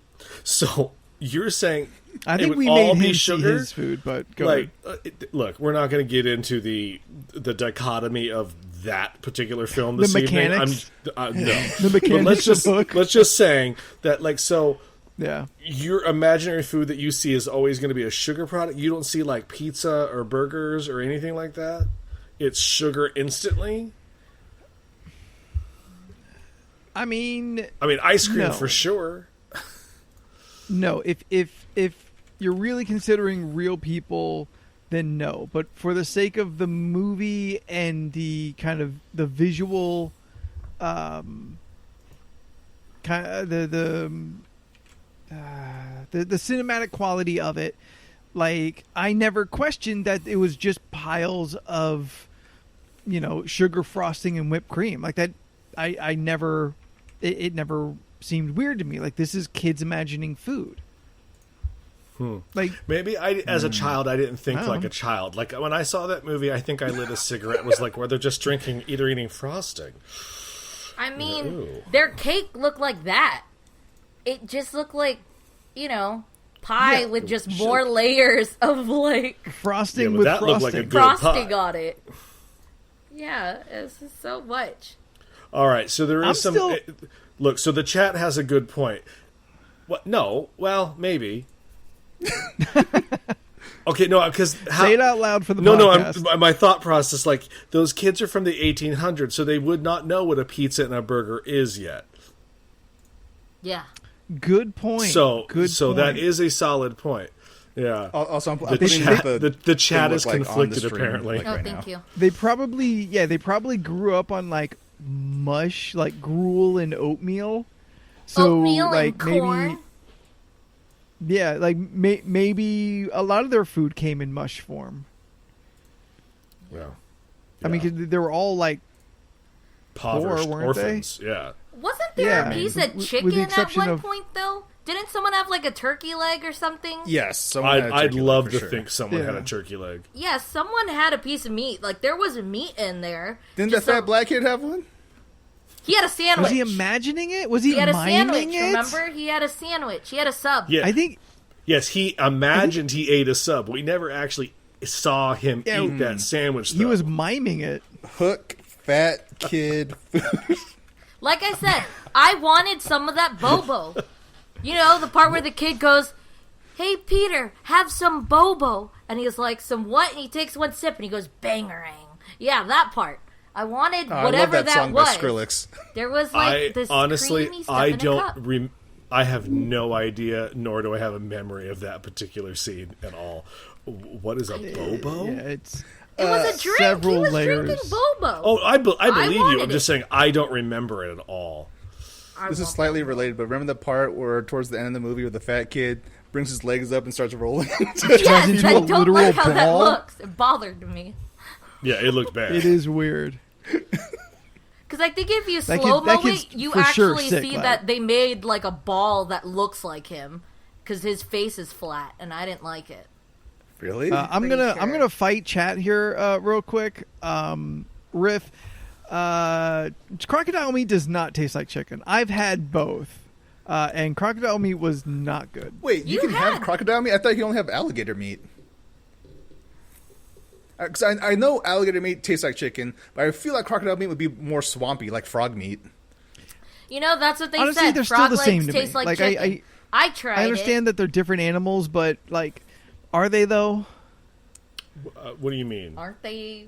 So you're saying I it think would we all made be him sugar? see his food, but go Like, ahead. look, we're not going to get into the dichotomy of that particular film The this evening. mechanics? No, The but mechanics of Hook. let's just saying that, like, so Yeah. your imaginary food that you see is always going to be a sugar product. You don't see like pizza or burgers or anything like that. It's sugar instantly. I mean, Ice cream No. for sure. no. If you're really considering real people, then no. But for the sake of the movie and the kind of the visual, kind of the cinematic quality of it, like I never questioned that it was just piles of, sugar frosting and whipped cream like that. I never, it never seemed weird to me. Like this is kids imagining food. Like Maybe as a child, I didn't think Wow. like a child. Like when I saw that movie, I think I lit a cigarette. Was like where they're just drinking, either eating frosting. I mean, Ooh. their cake looked like that. It just looked like, pie Yeah, with just more layers of like frosting Yeah, but with that looked frosting. like a good frosting pie. on it. Yeah, it's just so much. All right, so there is I'm some. still- Look, so the chat has a good point. What? No. Well, maybe. Okay, no, because Say it out loud for the no, podcast. my thought process, like, those kids are from the 1800s, so they would not know what a pizza and a burger is yet. Yeah. Good point. Good point. That is a solid point. Yeah. Also, I'm The putting chat, what the chat is thing looked like on the conflicted, stream, apparently. like, Oh, right thank now. you. They probably grew up on like mush, like gruel and oatmeal. So Oatmeal like and corn. Maybe a lot of their food came in mush form. Yeah. I mean, 'cause they were all like Impoverished weren't orphans. Yeah. Wasn't there Yeah, a piece with of the chicken at exception one of- point, though? Didn't someone have, like, a turkey leg or something? Yes, someone had a I'd turkey leg love for to sure. think someone had Yeah. a turkey leg. Yeah, someone had a piece of meat. Like, there was meat in there. Didn't that Just fat black kid have one? He had a sandwich. Was he imagining it? Was he, He had a miming sandwich, it? remember? He had a sandwich. He had a sub. Yeah. I think Yes, he imagined he ate a sub. We never actually saw him eat that sandwich, though. he was miming it. Hook, fat kid. Like I said, I wanted some of that bobo. You know, the part where the kid goes, "Hey, Peter, have some bobo." And he's like, "Some what?" And he takes one sip and he goes, "Bangarang." Yeah, that part. I wanted I whatever love that song by was. Skrillex. There was like this honestly, creamy stuff I in a don't. cup. I have no idea, nor do I have a memory of that particular scene at all. What is a bobo? Yeah, it's It was a drink. several He was layers. drinking bobo. Oh, I believe you. wanted I'm just it. saying I don't remember it at all. This is slightly related, but remember the part where towards the end of the movie where the fat kid brings his legs up and starts rolling? Yes, into I a don't literal like how that ball? looks. It bothered me. Yeah, it looked bad. It is weird. Because I think if you That slow mo kid's it, you for sure actually sick, see like- that they made like a ball that looks like him. Because his face is flat, and I didn't like it. Really? I'm Pretty gonna sure. fight chat here real quick. Riff, crocodile meat does not taste like chicken. I've had both, and crocodile meat was not good. Wait, you You can have had- crocodile meat? I thought you could only have alligator meat. Because I know alligator meat tastes like chicken, but I feel like crocodile meat would be more swampy, like frog meat. You know, that's what they Honestly, said. they're still Frog the same legs to me. taste like Like, chicken. I tried I understand that they're different animals, but like, are they though? What do you mean? Aren't they?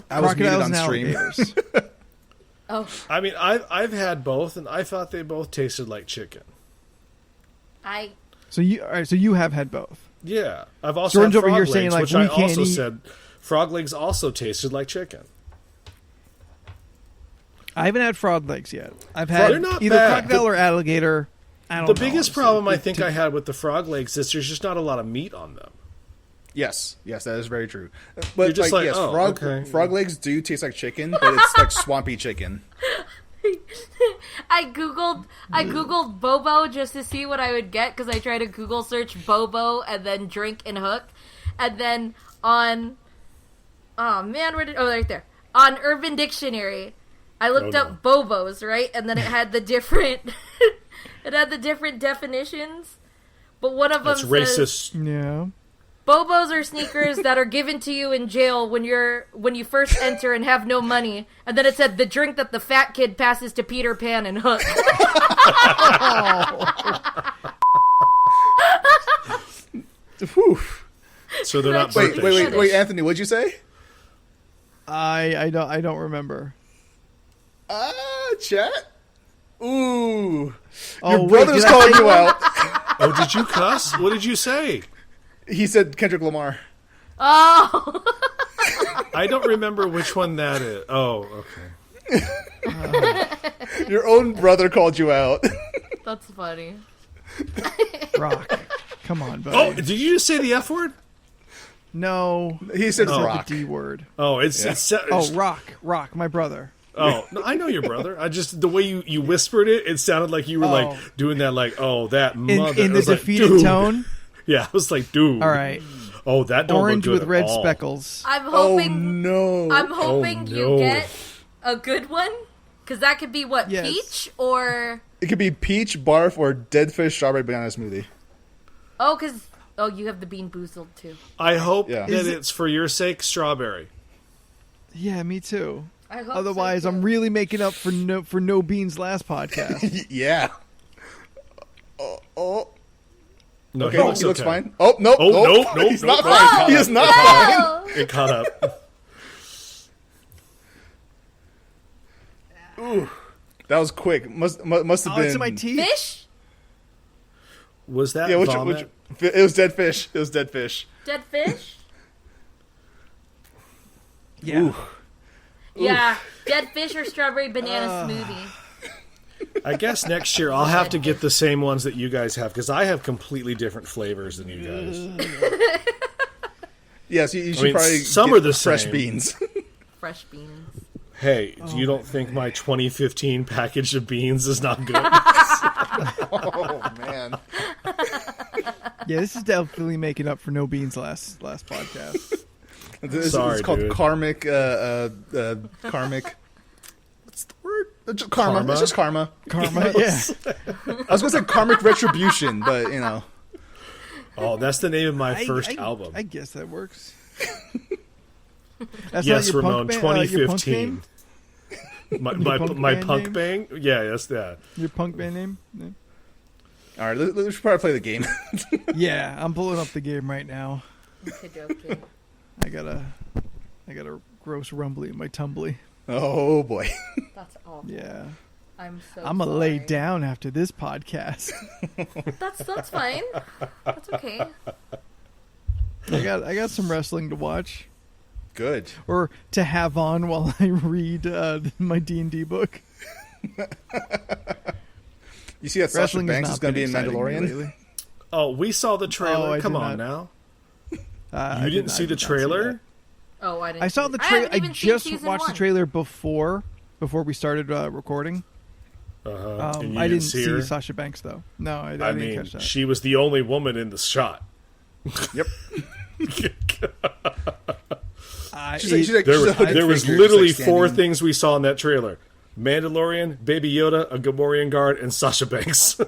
I was muted Crocodiles on and stream. alligators. Oh, I mean, I've had both, and I thought they both tasted like chicken. I... So you have had both. Yeah, I've also Jordan's had over frog here legs, saying, like, which we I can't also eat- said frog legs also tasted like chicken. I haven't had frog legs yet. I've They're had not either bad. crocodile or alligator. I don't know. The biggest honestly. problem I think I had with the frog legs is there's just not a lot of meat on them. Yes, that is very true. You're But just like, yes, oh, frog okay. frog legs do taste like chicken, but it's like swampy chicken. I googled Bobo just to see what I would get because I tried to Google search Bobo and then drink and hook, and then on right there on Urban Dictionary I looked up Bobos, right, and then it had the different definitions, but one of them That's says racist. Yeah. Bobos are sneakers that are given to you in jail when you first enter and have no money. And then it said the drink that the fat kid passes to Peter Pan and Hook. Whew. So they're not Wait, birthday Wait, Anthony, what'd you say? I don't remember. Chat? Ooh. Oh, Your wait, brother's did I calling say you one? out. Oh, did you cuss? What did you say? He said Kendrick Lamar. Oh, I don't remember which one that is. Oh, okay. Your own brother called you out. that's funny. Rock. Come on, buddy. Oh, did you just say the F word? No. He said It's rock. the D word. Oh, it's Oh, Rock, my brother. oh. No, I know your brother. I just the way you whispered it, it sounded like you were like doing that, like, oh, that mother. In I the was like, defeated dude. tone. Yeah, I was like, dude. All right. Oh, that don't Orange look good with red at all. speckles. I'm Oh hoping no. I'm hoping no. you get a good one because that could be what Yes. peach or It could be peach, barf, or dead fish strawberry banana smoothie. you have the bean boozled too. I hope Yeah. that Is it- it's for your sake, strawberry. Yeah, me too. I hope Otherwise, so, I'm really making up for no beans last podcast. Yeah. Oh. No, Okay, he looks okay. fine. Oh, nope. Oh, nope. He's not nope. fine. He is not fine. Oh! It caught up. Ooh. That was quick. Must have Oh, been. it's in my teeth. Fish? Was that Yeah, vomit? it was dead fish. It was dead fish. Dead fish? Yeah. Ooh. Yeah. Dead fish or strawberry banana smoothie. I guess next year I'll have to get the same ones that you guys have because I have completely different flavors than you guys. Yes, you should mean, probably some get are the fresh same. beans. Fresh beans. Hey, you don't think my 2015 package of beans is not good? Oh man. Yeah, this is definitely making up for no beans last podcast. Sorry, it's called dude. karmic. Karmic. What's the word? It's just karma. Karma? It's just karma. Karma, yeah. I was going to say karmic retribution, but you know. Oh, that's the name of my first I album. I guess that works. That's Yes, not your Ramon, punk band, your punk 2015. name? My punk punk band bang? Yeah, yes, that. Your punk band name? Yeah. All right, let's probably play the game. Yeah, I'm pulling up the game right now. Okay. I got a gross rumbly in my tumbly. Oh boy. That's awful. Yeah. I'm I'm gonna lay sorry. down after this podcast. That's fine. That's okay. I got some wrestling to watch Good. or to have on while I read my D&D book. You see that Sasha Wrestling Banks has is going to be in not been exciting me Mandalorian? lately. Oh, we saw the Oh, trailer. I Come did on not. now. I You didn't did see not the see trailer? that. Oh, I didn't. I saw see the it. trailer. haven't I even seen just season watched the one. trailer before we started recording. Uh-huh. And you I didn't see her? Sasha Banks though. No, I I didn't mean, catch that. she was the only woman in the shot. Yep. I- She's like, There she's a was, hooded there was figure, literally just, like, four standing- things we saw in that trailer: Mandalorian, Baby Yoda, a Gamorrean guard, and Sasha Banks.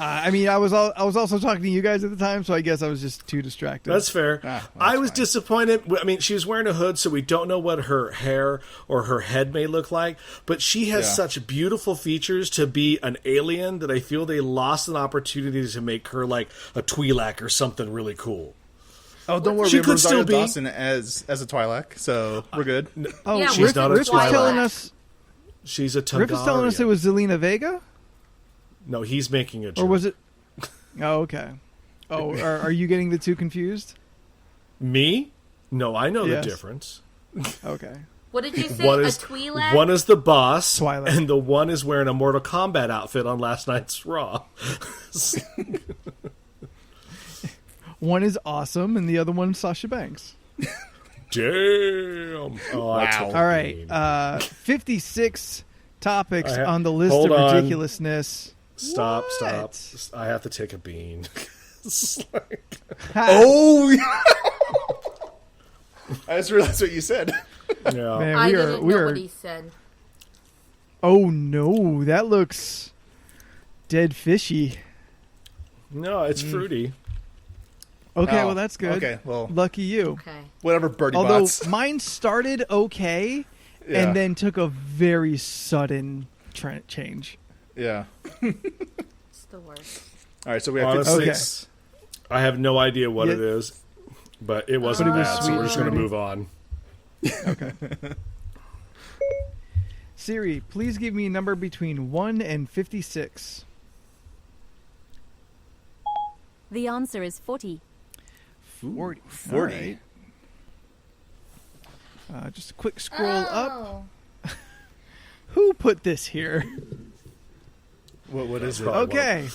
I mean, I was also talking to you guys at the time, so I guess I was just too distracted. That's fair. Well, I that's was fine. disappointed. I mean, she was wearing a hood, so we don't know what her hair or her head may look like. But she has Yeah. such beautiful features to be an alien that I feel they lost an opportunity to make her like a Twi'lek or something really cool. Oh, don't worry. She We have could Rosario still be- Dawson as a Twi'lek, so we're good. Oh, Yeah, She's Riff, not a Riff was Twi'lek. telling us. She's a Targaryen. Riff was telling us it was Zelina Vega, No, he's making a joke. or was it? Oh, okay. Oh, are you getting the two confused? Me? No, I know Yes. the difference. Okay. What did you say? One A is Twi'lek? one is the boss, Twilight. and the one is wearing a Mortal Kombat outfit on last night's Raw. One is awesome, and the other one's Sasha Banks. Damn! Oh, I Wow. took All right, Bean. 56 topics I ha- on the list hold of on. ridiculousness. Stop! What? Stop! I have to take a bean. It's like- Ha! Oh, I just realized what you said. yeah. Man, I we didn't are. We know are. what he said. Oh no, that looks dead fishy. No, it's fruity. Okay, Oh, well that's good. Okay, well, Lucky you. Okay. whatever, Birdie Although Bots. mine started okay, Yeah. and then took a very sudden change. Yeah. It's the worst. All right, so we have Honestly, 56. I have no idea what Yeah. it is, but it wasn't But it was bad, so sweet we're just going to fruity. move on. Okay. Siri, please give me a number between 1 and 56. The answer is 40. 40. 40. All right. Just a quick scroll up. Oh. Who put this here? What is it? Okay.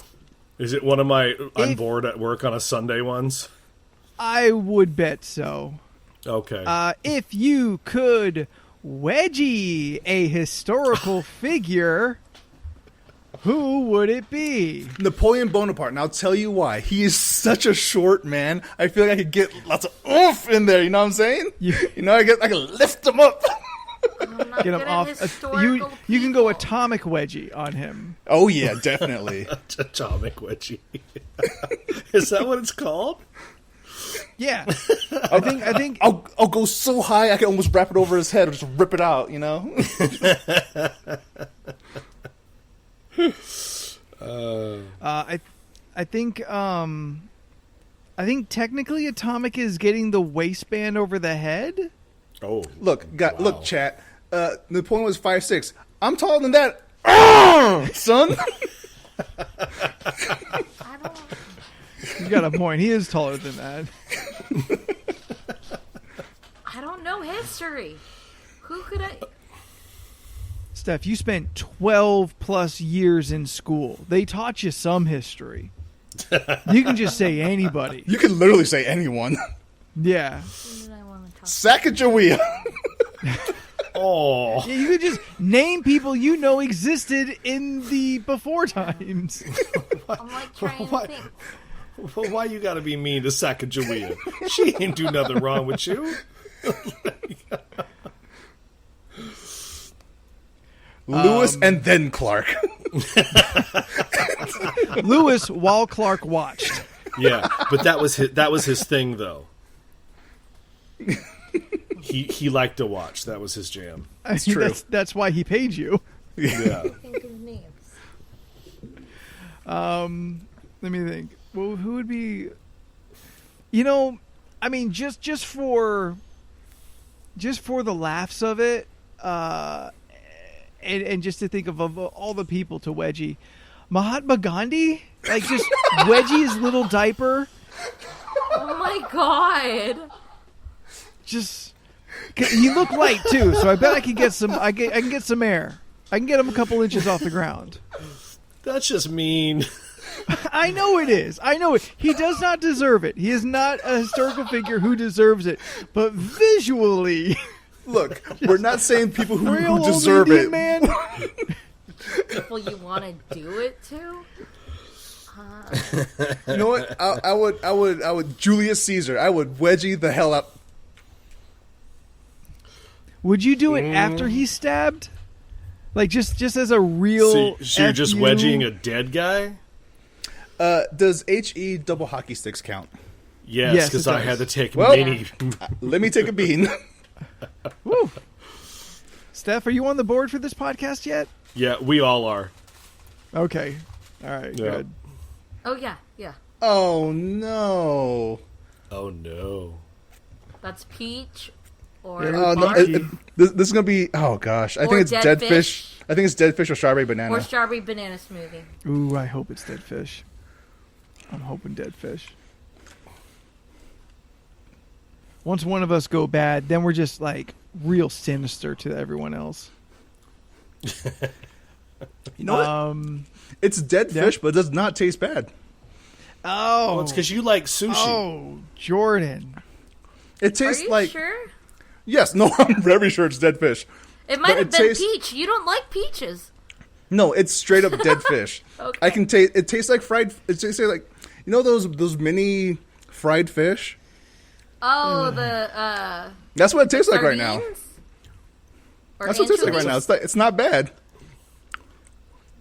Is it one of my I'm If- bored at work on a Sunday ones? I would bet so. Okay. If you could wedgie a historical figure, who would it be? Napoleon Bonaparte, and I'll tell you why. He is such a short man. I feel like I could get lots of oomph in there. You know what I'm saying? You- I can lift him up. I'm not Get him good at off. historical You can go people. atomic wedgie on him. Oh yeah, definitely. Atomic wedgie. Is that what it's called? Yeah, I think. I'll go so high I can almost wrap it over his head or just rip it out. You know? I think technically Atomic is getting the waistband over the head. Oh, Look, look, chat. Napoleon was 5'6". I'm taller than that, son. I don't. You got a point. He is taller than that. I don't know history. Who could I? Steph, you spent 12 plus years in school. They taught you some history. You can just say anybody. You can literally say anyone. Yeah. Who did I want to talk? Sacagawea. oh, You could just name people you know existed in the before times. I'm like trying What? to think. well, why you gotta be mean to Sacagawea? She ain't do nothing wrong with you. Lewis and then Clark. Lewis, while Clark watched. Yeah, but that was his thing though. He liked to watch. That was his jam. That's true. That's why he paid you. Yeah. Think of names. Let me think. Well, who would be? You know, I mean, just for the laughs of it, and just to think of all the people to Wedgie, Mahatma Gandhi, like just Wedgie's little diaper, Oh my god. just he looked light too, so I bet I can get some. I can get some air. I can get him a couple inches off the ground. That's just mean. I know it is. I know it. He does not deserve it. He is not a historical figure who deserves it. But visually, Look, we're not saying people who real old deserve Indian it. man. People you want to do it to? You know what? I would Julius Caesar. I would wedgie the hell up. Would you do it after he's stabbed? Like just as a real. So you're just FU? wedging a dead guy? Does HE double hockey sticks count? Yes, Yes, because it I does. had to take Well- many. Let me take a bean. Woo. Steph, are you on the board for this podcast yet? Yeah, we all are. Okay. All right. Yeah. Good. Oh yeah, yeah. Oh no! Oh no. That's peach or Yeah, Oh no! Mark. This is gonna be. Oh gosh! I Or think it's dead dead fish. fish. I think it's dead fish or strawberry banana. or strawberry banana smoothie. Ooh, I hope it's dead fish. I'm hoping dead fish. Once one of us go bad, then we're just like real sinister to everyone else. You know what? It's dead yeah. fish, but it does not taste bad. Oh, Well, it's because you like sushi. oh, Jordan. It Are tastes you like sure? yes. No, I'm very sure it's dead fish. It might But have it been tastes- peach. You don't like peaches. No, it's straight up dead fish. Okay. I can taste. It tastes like fried. It tastes like those mini fried fish. Oh, the That's what it tastes like right now. sardines? Or That's what it tastes like right anchovies? now. It's not bad.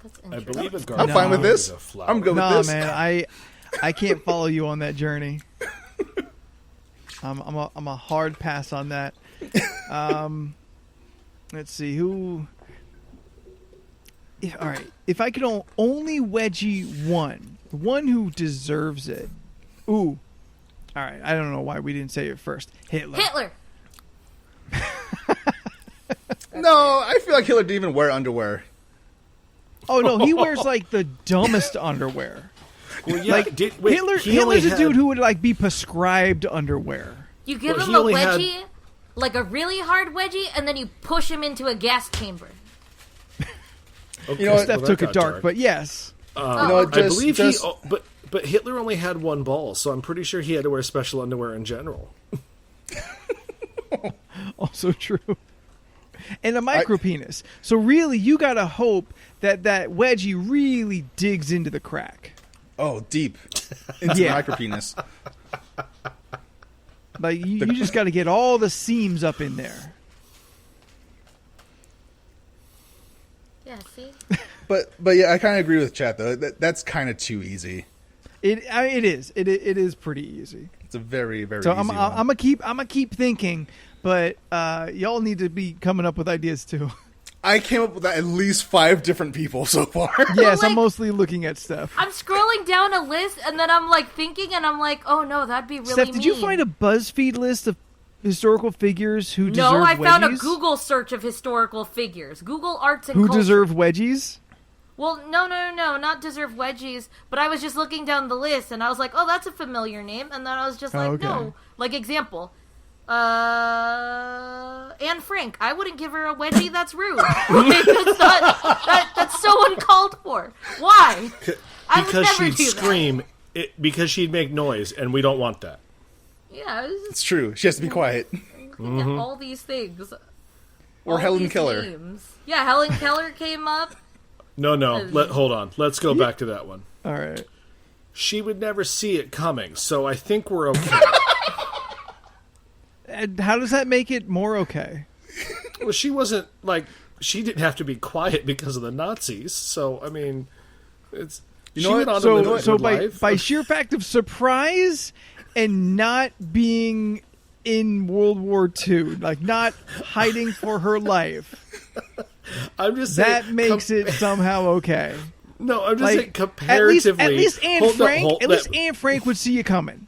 That's I interesting. believe a I'm garlic fine with is this. a flower. I'm good with Nah, this. man, I can't follow you on that journey. I'm a hard pass on that. Let's see who. All right, if I could only wedgie one, the one who deserves it. Ooh, all right. I don't know why we didn't say it first. Hitler. Hitler. No, I feel like Hitler didn't even wear underwear. Oh no, he wears like the dumbest underwear. Well, yeah, Like Hitler's a dude who would like be prescribed underwear. You give Well, him he a only had- wedgie, like a really hard wedgie, and then you push him into a gas chamber. Okay, You know what? Steph well, took that it got dark, but yes. You know, okay. I believe just, he. Oh, but Hitler only had one ball, so I'm pretty sure he had to wear special underwear in general. Also true. And a micro penis. So really, you gotta hope that wedgie really digs into the crack. oh, deep into Yeah. the micro penis. Like you just got to get all the seams up in there. Yeah, see? But yeah, I kind of agree with Chat though. That's kind of too easy. It is. It is pretty easy. It's a very very So easy I'm one. gonna keep thinking, but y'all need to be coming up with ideas too. I came up with at least 5 different people so far. Yes, like- I'm mostly looking at Steph. I'm scrolling down a list, and then I'm like thinking, and I'm like, oh no, that'd be really Steph, did you mean. find a BuzzFeed list of historical figures who No, deserve wedgies? I found a Google search of historical figures. Google arts and Who culture. deserve wedgies? Well, no, not deserve wedgies. But I was just looking down the list, and I was like, oh, that's a familiar name. And then I was just like, okay. no. Like, example. Anne Frank. I wouldn't give her a wedgie. That's rude. That's so uncalled for. Why? I would Because never she'd do scream, because she'd make noise, and we don't want that. That. Yeah, it was It's just true. She has to be quiet. all these things. Or All Helen these Keller. names. Yeah, Helen Keller came up. No. Hold on. Let's go back to that one. All right. She would never see it coming, so I think we're okay. And how does that make it more okay? Well, she wasn't, like, she didn't have to be quiet because of the Nazis, so, I mean, it's... You she know went what? on to live a So good by life. by sheer fact of surprise and not being in World War II, like not hiding for her life, I'm just saying... that makes it somehow okay. No, I'm just saying Like comparatively... at least Anne Hold Frank, up, at least Anne Frank would see you coming.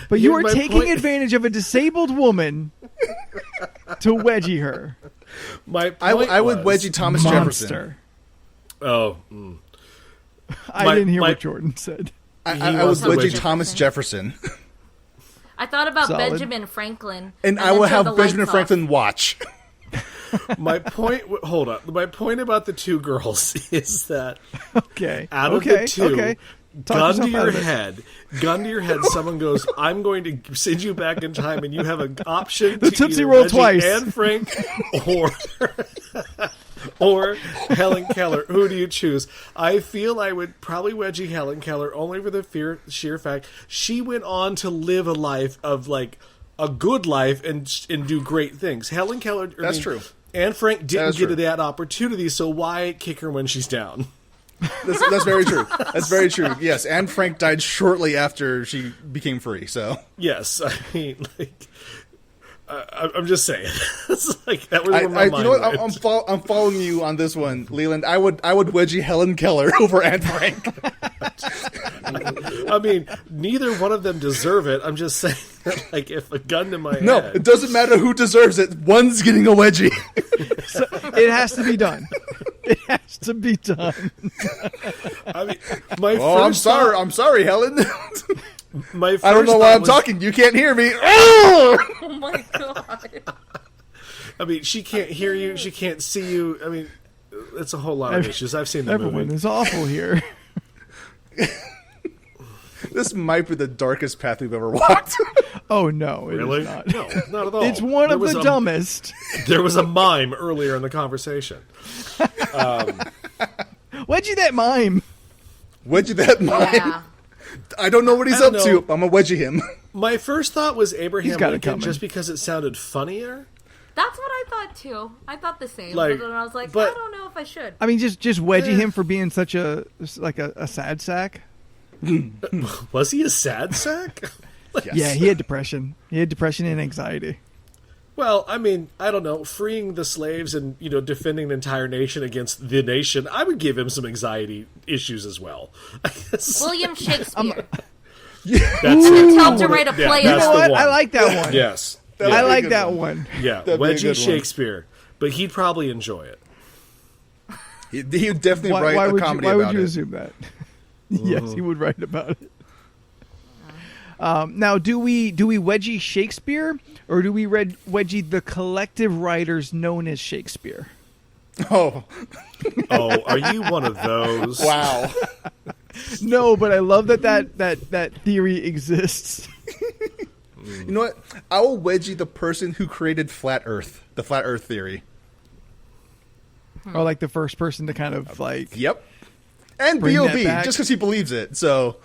But you are my taking point- advantage of a disabled woman to wedgie her. My I point would was- wedgie Thomas Jefferson. Monster. Oh, I My- didn't hear my- what Jordan said. I would was the wedgie wedgie. Thomas Jefferson. I thought about Solid. Benjamin Franklin. And I then will turn have the Benjamin lights off. Franklin watch. my point... Hold on. My point about the two girls is that Okay. out of okay. the two... Okay. Talk Gun to yourself out your of it. head, someone goes, I'm going to send you back in time, and you have an option The to Tootsie either Roll wedgie twice. Anne Frank or Helen Keller. Who do you choose? I feel I would probably wedgie Helen Keller only for the sheer fact she went on to live a life of, like, a good life and do great things. Helen Keller... That's true. Anne Frank didn't is get true. that opportunity, so why kick her when she's down? That's very true. That's very true. Yes, Anne Frank died shortly after she became free. So Yes, I mean, like, I'm just saying. It's like that was where my mind you know what? went. I'm following you on this one, Leland. I would wedgie Helen Keller over Anne Frank. I mean, neither one of them deserve it. I'm just saying, that, like, if a gun to my No, head, it doesn't matter who deserves it. One's getting a wedgie. It has to be done. It has to be done. I mean, my Oh, I'm first sorry. thought- I'm sorry, Helen. my first I don't know why thought I'm was- talking. You can't hear me. Oh my god. I mean, she can't hear you. She can't see you. I mean, it's a whole lot of issues. I've seen the Everyone movie. is awful here. This might be the darkest path we've ever walked. Oh no, it is Really? not. No, not at all. It's one There of was the a- dumbest. There was a mime earlier in the conversation. Wedgie that mime. Wedgie that mine. Yeah. I don't know what he's I up don't to. know. I'm gonna wedgie him. My first thought was Abraham got it Lincoln, coming. just because it sounded funnier. That's what I thought too. I thought the same. Like, but then I was like, but- I don't know if I should. I mean, just wedgie him for being such a sad sack. Was he a sad sack? Yes. Yeah, he had depression. He had depression and anxiety. Well, I mean, I don't know. Freeing the slaves and, defending an entire nation against the nation, I would give him some anxiety issues as well. William Shakespeare. That's Tell him to write a Yeah, play You that's know the what? one. I like that one. Yes. That'd I be a like good that one. one. Yeah, That'd be a good wedgie one. Shakespeare. But he'd probably enjoy it. He'd definitely Why, write why a would you, comedy why would about you it. assume that? Yes, he would write about it. Now, do we wedgie Shakespeare, or do we wedgie the collective writers known as Shakespeare? Oh, Oh, are you one of those? wow. No, but I love that theory exists. You know what? I will wedgie the person who created Flat Earth, the Flat Earth theory. Or like the first person to kind of like Yep. And Bring that B.O.B., back. just because he believes it. So,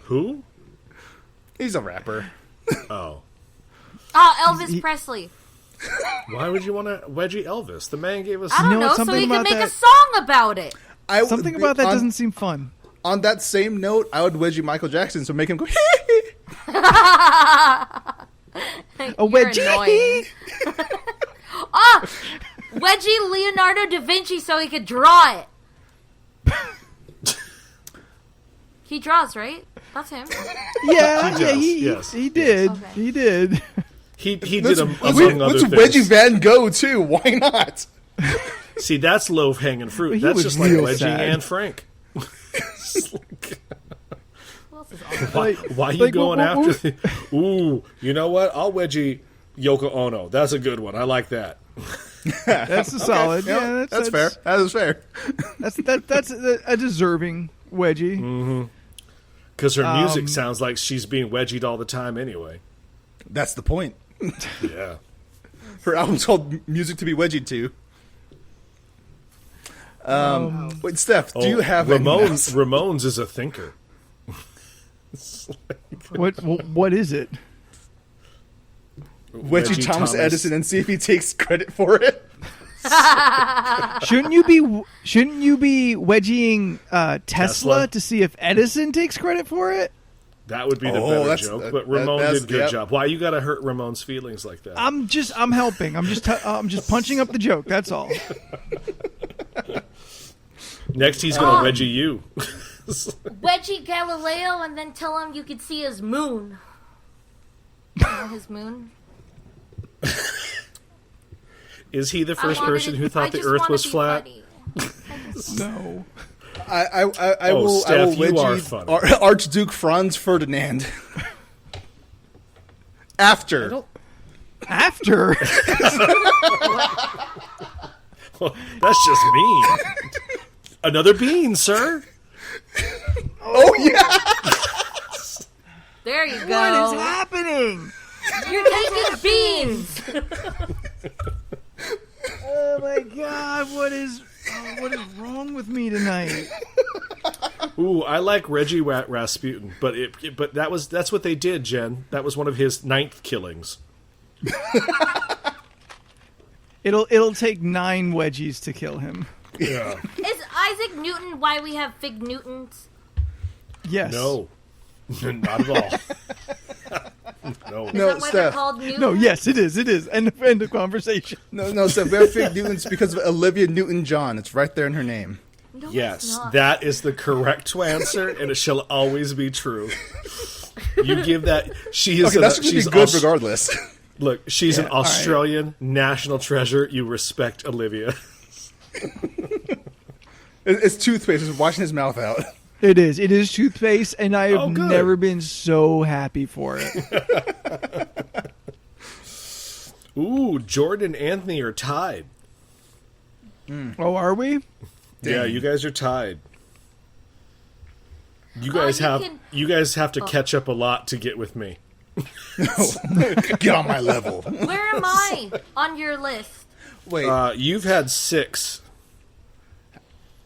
Who? he's a rapper. Oh. Elvis Presley. Why would you want to wedgie Elvis? The man gave us... I don't know know, what, so something he can about make a that- song about it. something about that doesn't seem fun. On that same note, I would wedgie Michael Jackson, so make him go, A You're wedgie. annoying. wedgie Leonardo da Vinci so he could draw it. He draws, right? That's him. Yeah, Yes. he did. Okay. He did. He did Let's among other things. Wedgie Van Gogh too. Why not? See, that's low hanging fruit. He That's was just like real Wedgie sad. and Frank. Who else is on? Why are you going what- after the... Ooh, you know what? I'll wedgie Yoko Ono. That's a good one. I like that. That's a solid. Yeah, Yeah, that's fair. That is fair. That's a deserving wedgie. Because her music sounds like she's being wedgied all the time anyway. That's the point. Yeah. Her album's called "Music to Be Wedgied To." Wait, Steph, do you have Ramones is a thinker. What is it? Wedgie Thomas Edison and see if he takes credit for it? Shouldn't you be wedgieing Tesla to see if Edison takes credit for it? That would be the Oh, better that's- joke. that- But Ramon that's- did a good yep. job. Why you got to hurt Ramon's feelings like that? I'm helping. I'm just punching up the joke. That's all. Next, he's going to wedgie you. Wedgie Galileo and then tell him you could see his moon. You know his moon? Is he the I first wanted person it- who I thought the just Earth wanna was be flat? funny. No. I Oh, will Steph, you are wedgie funny. Archduke Franz Ferdinand. After. After. That's just mean. Another bean, sir. Oh yeah. There you go. What is happening? You're taking beans. Oh my God! What is wrong with me tonight? Ooh, I like Reggie Rasputin, but that's what they did, Jen. That was one of his 9th killings. It'll take 9 wedgies to kill him. Yeah. Is Isaac Newton why we have Fig Newtons? Yes. No, not at all. No. Is No, that why they're Steph. called Newton? No. Yes, it is. It is. End of conversation. No, Steph. We have Fig Newtons because of Olivia Newton-John. It's right there in her name. No, it's Yes, not. that is the correct answer, and it shall always be true. You give that. She is. Okay, that's going to be she's good regardless. Look, she's an all right. Australian national treasure. You respect Olivia. It's toothpaste. It's washing his mouth out. It is. It is toothpaste, and I have Oh, good. never been so happy for it. Ooh, Jordan and Anthony are tied. Oh, are we? Yeah, you guys are tied. You guys you have to catch up a lot to get with me. Get on my level. Where am I on your list? Wait, You've had 6.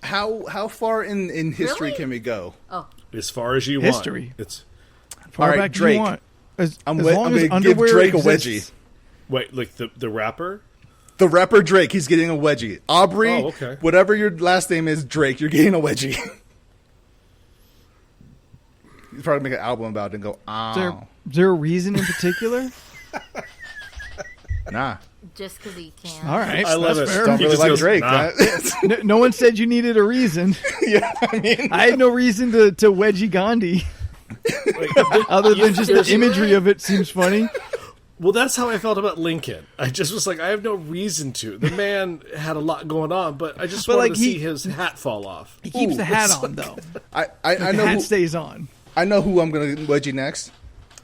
how far in history Really? can we go? Oh, As far as you History. want. It's Far All right, back as Drake. you want. As I'm long as going to give underwear Drake a exists. wedgie. wait, like the rapper? The rapper Drake, he's getting a wedgie. Aubrey, Oh, okay. whatever your last name is, Drake, you're getting a wedgie. He's probably make an album about it and go, oh, Is there a reason in particular? nah. just because he can. All right. I love that's it. fair. Don't He really just like goes, Drake. nah. No one said you needed a reason. Yeah, I mean, I had no reason to wedgie Gandhi, other than just the imagery of it seems funny. Well, that's how I felt about Lincoln. I just was like, I have no reason to. The man had a lot going on, but I just But, wanted like, to see he- his hat fall off. He keeps Ooh, the hat it's on though. I The know hat who, stays on. I know who I'm going to wedgie next.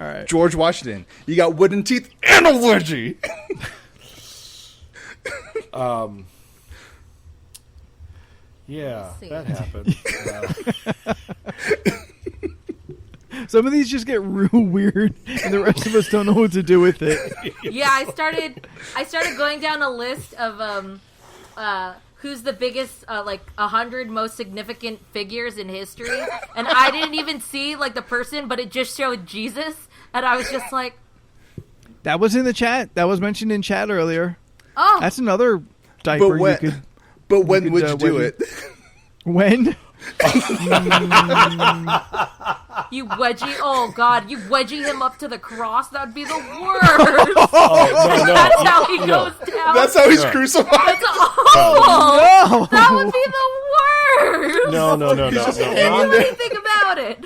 All right. George Washington. You got wooden teeth and a wedgie. Yeah, see. that happened. Some of these just get real weird, and the rest of us don't know what to do with it. Yeah, I started going down a list of who's the biggest 100 most significant figures in history, and I didn't even see like the person, but it just showed Jesus, and I was just like, That was in the chat. That was mentioned in chat earlier. oh, That's another diaper But when, you could. but when could, would you do wedgie. it? When? You wedgie. Oh God, you wedgie him up to the cross. That would be the worst. Oh, no. That's how he goes down. That's how he's crucified. That's awful. No. That would be the worst. No. Do anything about it.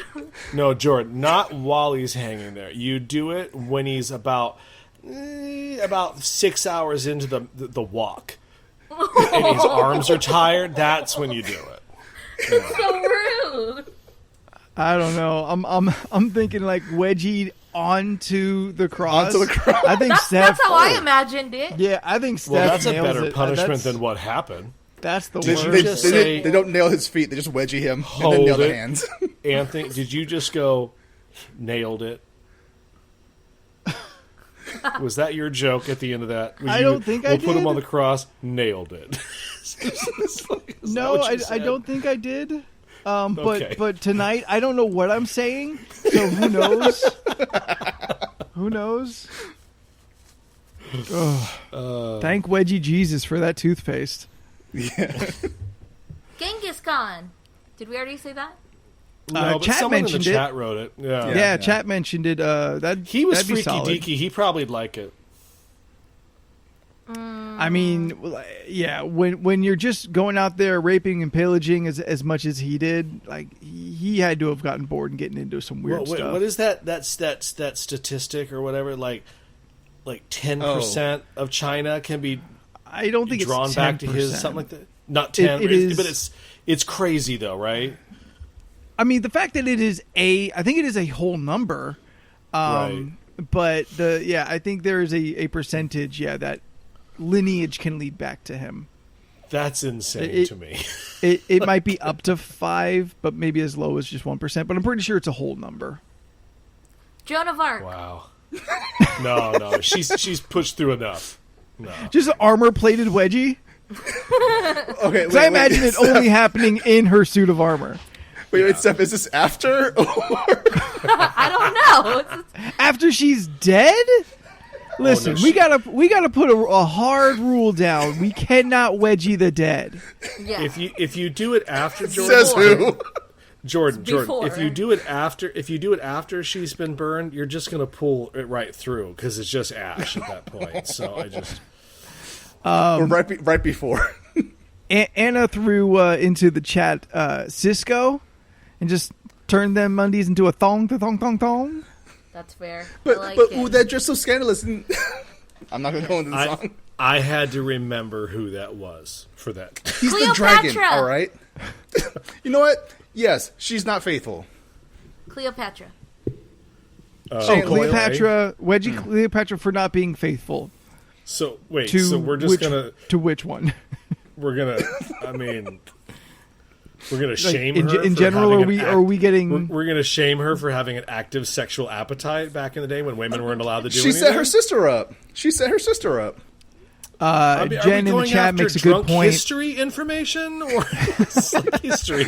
No, Jordan, not while he's hanging there. You do it when he's about 6 hours into the walk, and his arms are tired. That's when you do it. It's so rude. I don't know. I'm thinking like wedgied onto the cross. Onto the cross. I think That's how I imagined it. Yeah, I think Steph Well, that's a nails better it. punishment That's- than what happened. That's the They, worst. they, just they, say- they don't nail his feet. They just wedgie him and Hold then nail the it. hands. Anthony, did you just go, nailed it? Was that your joke at the end of that? Was I you, don't think I we'll put him did. on the cross, nailed it. No, I don't think I did. Okay. But tonight I don't know what I'm saying. So who knows? Who knows? Oh, thank Wedgie Jesus for that toothpaste. Yeah. Genghis Khan. Did we already say that? No, but Chat someone in mentioned the it. chat wrote it. Yeah. Yeah, chat mentioned it. He was that'd be freaky solid. deaky. He probably'd like it. I mean, yeah. When you're just going out there raping and pillaging as much as he did, like he had to have gotten bored and getting into some weird stuff. What is that? That's that statistic or whatever. Like 10% of China can be I don't think drawn it's 10%. back to his something like that. Not 10, It is, but it's crazy though, right? I mean, the fact that I think it is a whole number. Right. But I think there is a percentage, that lineage can lead back to him. That's insane to me. It might be up to 5, but maybe as low as just 1%. But I'm pretty sure it's a whole number. Joan of Arc. Wow. No, she's pushed through enough. No. Just an armor-plated wedgie. Okay, Because I imagine it only happening in her suit of armor. Wait, Steph, is this after? Or... I don't know. After she's dead? Listen, no, we gotta put a hard rule down. We cannot wedgie the dead. Yeah. If you do it after Jordan, Says who? Jordan, Before. if you do it after she's been burned, you're just gonna pull it right through because it's just ash at that point. So I just Or right before. Anna threw into the chat Cisco and just turned them Mondays into a thong. That's fair. But I like but it. ooh, that just so scandalous. And I'm not gonna go into the song. I had to remember who that was for that. He's the dragon. Cleopatra. All right. You know what? Yes, she's not faithful. Cleopatra. Cleopatra, wedgie Cleopatra for not being faithful. So wait, To so we're just which, gonna to which one? we're gonna shame in, her in for general, having are we getting? We're gonna shame her for having an active sexual appetite back in the day when women weren't allowed to do She anything. set her sister up. Are we Jen in the going chat after makes a good drunk point. history information, or it's like history?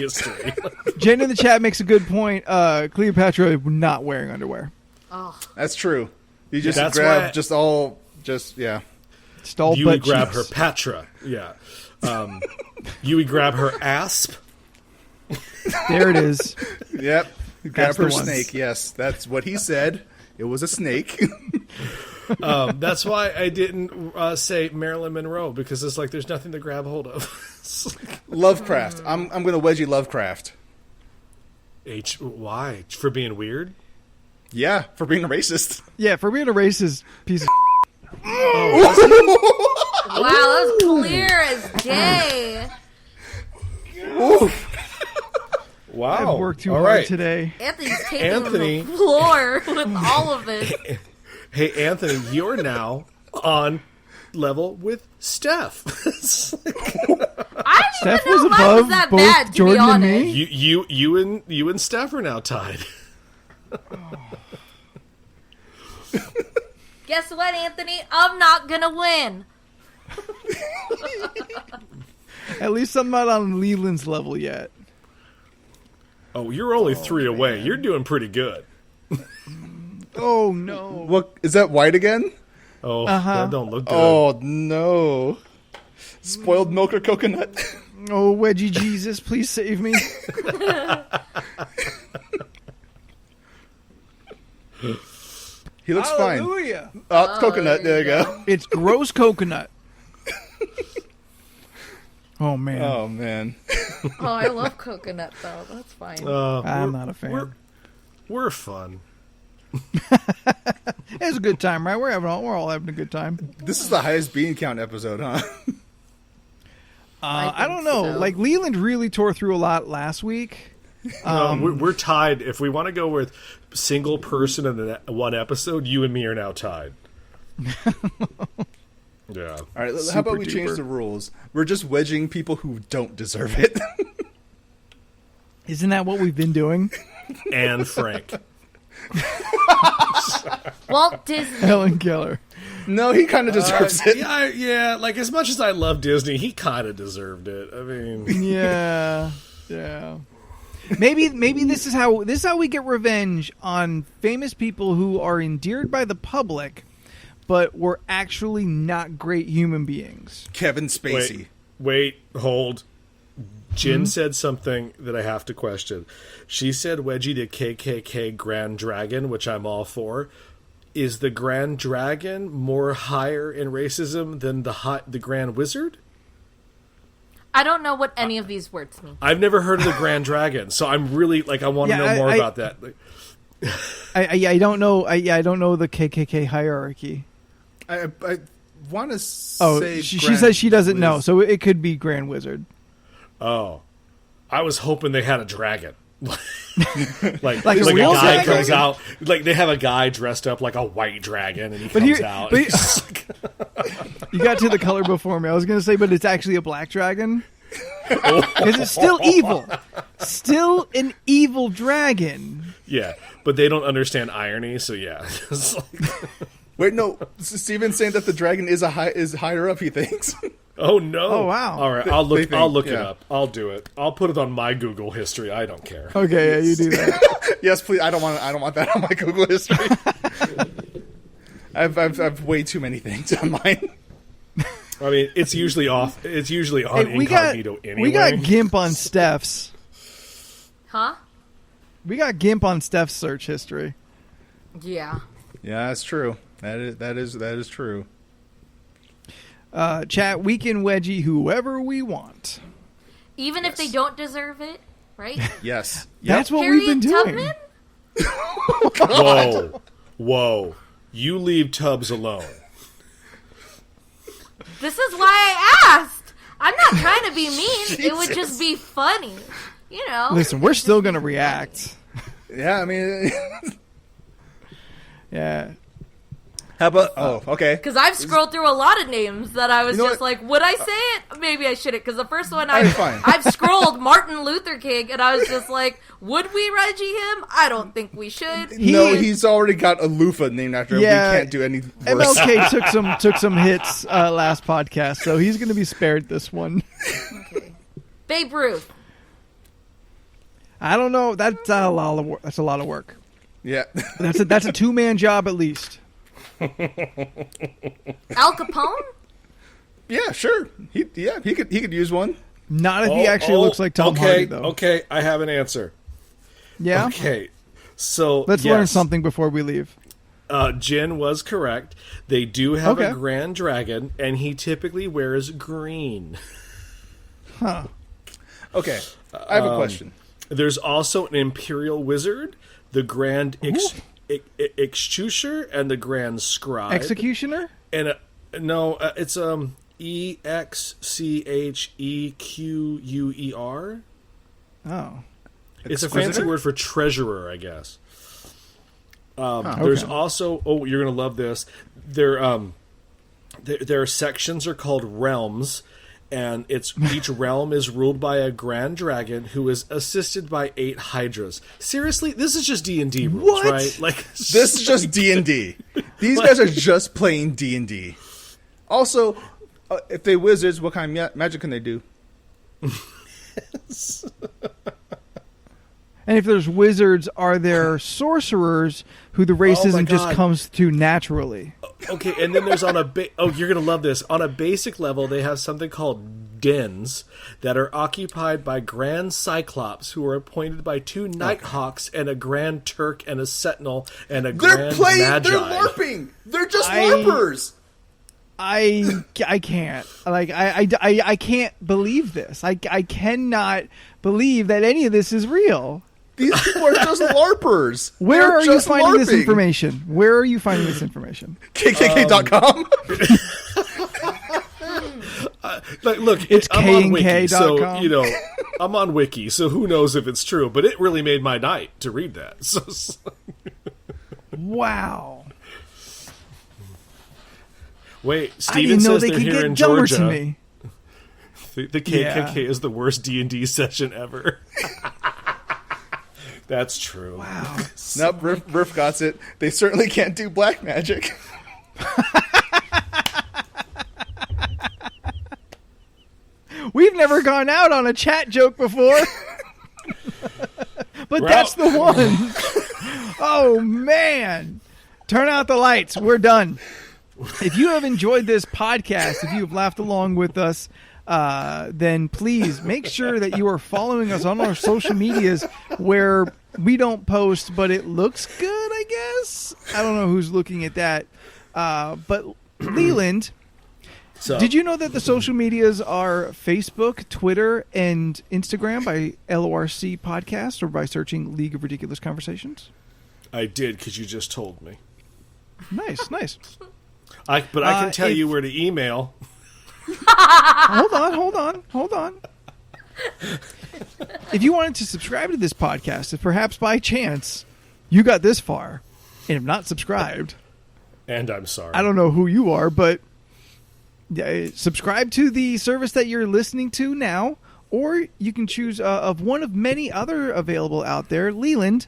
Jen in the chat makes a good point. Cleopatra not wearing underwear. Oh, That's true. You just That's grab why- just all yeah. Just all You butt would grab cheeks. her Patra, yeah. You would grab her asp. There it is. Yep. Grab That's the her one. snake. Yes, that's what he said. It was a snake. That's why I didn't say Marilyn Monroe, because it's like there's nothing to grab hold of. Lovecraft. I'm going to wedgie Lovecraft. Why? For being weird? Yeah, for being a racist. Yeah, for being a racist piece of. wow, that was clear as day. Wow. I've worked too All hard right. today. Anthony's taking Anthony. the floor with all of this. Hey, Anthony, you're now on level with Steph. I didn't Steph even know was mine above was that both bad, to Jordan be and honest. me. you and Steph are now tied. Guess what, Anthony? I'm not gonna win. At least I'm not on Leland's level yet. Oh, you're only 3 away. You're doing pretty good. Oh no! What is that white again? Oh, that don't look good. Oh no. Spoiled milk or coconut? Oh, wedgie Jesus, please save me. He looks fine. Hallelujah. Oh, coconut. There you go. It's gross coconut. Oh, man. Oh, man. Oh, I love coconut though. That's fine. I'm not a fan. We're fun. It's a good time, right? We're all having a good time. This is the highest bean count episode, huh? I don't think know. so. Like, Leland really tore through a lot last week. We're tied. If we want to go with single person in one episode, you and me are now tied. Yeah. All right, how about we change the rules? We're just wedging people who don't deserve it. Isn't that what we've been doing? And Frank. Walt Disney. Helen Keller. No, he kind of deserves it. Yeah, like as much as I love Disney, he kind of deserved it. I mean, Yeah. Maybe this is how we get revenge on famous people who are endeared by the public, but were actually not great human beings. Kevin Spacey. wait, hold. Jin said something that I have to question. She said Wedgie to KKK Grand Dragon, which I'm all for. Is the Grand Dragon more higher in racism than the Grand Wizard? I don't know what any of these words mean. I've never heard of the Grand Dragon, so I'm really I want to know more about that. I don't know. I don't know the KKK hierarchy. I want to Oh, say she Grand says she doesn't Wiz. know, so it could be Grand Wizard. Oh, I was hoping they had a dragon. like a a real guy dragon? comes out, like they have a guy dressed up like a white dragon, and he But comes here- out. but You got to the color before me. I was going to say, but it's actually a black dragon. Because it's still evil. Still an evil dragon. Yeah, but they don't understand irony, so yeah. It's like, Wait, no. Steven's saying that the dragon is higher up. He thinks. oh no! Oh, wow. All right, I'll look. think, I'll look it yeah. up. I'll do it. I'll put it on my Google history. I don't care. Okay, yeah, you do that. Yes, please. I don't want that on my Google history. I've way too many things on mine. I mean, it's usually off. It's usually on Hey, we got incognito anyway. we got GIMP on Steph's. Huh? We got GIMP on Steph's search history. Yeah. Yeah, that's true. That is true. Chat, we can wedgie whoever we want. Even if they don't deserve it, right? Yes. That's what Harriet we've been doing. Tubman? Whoa! You leave Tubbs alone. This is why I asked. I'm not trying to be mean. It would just be funny. You know. Listen, we're still going to react. Yeah, I mean, Yeah. how about? Oh, okay. Because I've scrolled through a lot of names that I was You know just what? like, would I say it? Maybe I shouldn't. Because the first one Alright, fine. I've scrolled Martin Luther King, and I was just like, would we Reggie him? I don't think we should. No, he's already got a loofah named after him. Yeah. We can't do any worse. MLK took some hits last podcast, so he's going to be spared this one. Okay. Babe Ruth. I don't know. That's a lot of work. That's a lot of work. Yeah. That's a 2-man job at least. Al Capone? Yeah, sure. He could use one. Not if he actually looks like Tom Hardy, though. Okay, I have an answer. Yeah. Okay, so Let's learn yes, something before we leave. Jen was correct. They do have Okay. a grand dragon, and he typically wears green. Huh. Okay. I have a question. There's also an imperial wizard, the grand executioner, and the grand scribe. Executioner? And it's EXCHEQUER. Oh. It's a fancy word for treasurer, I guess. Okay. There's also you're gonna love this. Their sections are called realms, and each realm is ruled by a grand dragon who is assisted by 8 hydras. Seriously, this is just D&D rules, What? right? Like This is just D&D. These guys are just playing D&D. Also, if they wizards, what kind of magic can they do? And if there's wizards, are there sorcerers who the racism just God. comes to naturally? Okay, and then there's on a you're gonna love this. On a basic level, they have something called dens that are occupied by Grand Cyclops, who are appointed by 2 Nighthawks and a Grand Turk and a Sentinel and a Grand Magi. They're LARPing. They're just LARPers. I can't. Like, I can't believe this. I cannot believe that any of this is real. These people are just LARPers. Where They're are you just finding this LARPing. information? Where are you finding this information? KKK.com. Look, It's I'm on Wiki, KNK.com. so you know I'm on Wiki, so who knows if it's true? But it really made my night to read that. So, Wow. wait, I Steven didn't know says they they're could here get in dumber Georgia. to me. The KKK is the worst D&D session ever. That's true. Wow. Nope, Riff got it. They certainly can't do black magic. We've never gone out on a chat joke before. But that's the one. Oh, man. Turn out the lights. We're done. If you have enjoyed this podcast, if you have laughed along with us, then please make sure that you are following us on our social medias where we don't post, but it looks good, I guess. I don't know who's looking at that. But Leland, So, did you know that the social medias are Facebook, Twitter, and Instagram by LORC Podcast or by searching League of Ridiculous Conversations? I did because you just told me. Nice. I can tell if- you where to email. Hold on. If you wanted to subscribe to this podcast, if perhaps by chance you got this far and have not subscribed, And I'm sorry. I don't know who you are, but subscribe to the service that you're listening to now, or you can choose of one of many other available out there. Leland,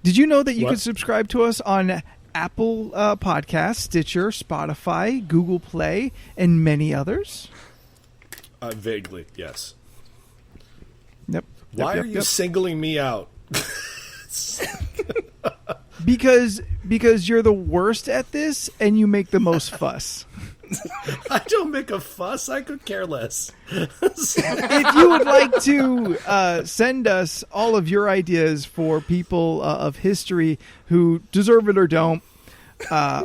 did you know that you What? can subscribe to us on Apple Podcasts, Stitcher, Spotify, Google Play, and many others? Vaguely, yes. Yep. Why are you singling me out? Because you're the worst at this and you make the most fuss. I don't make a fuss. I could care less. If you would like to send us all of your ideas for people of history who deserve it or don't,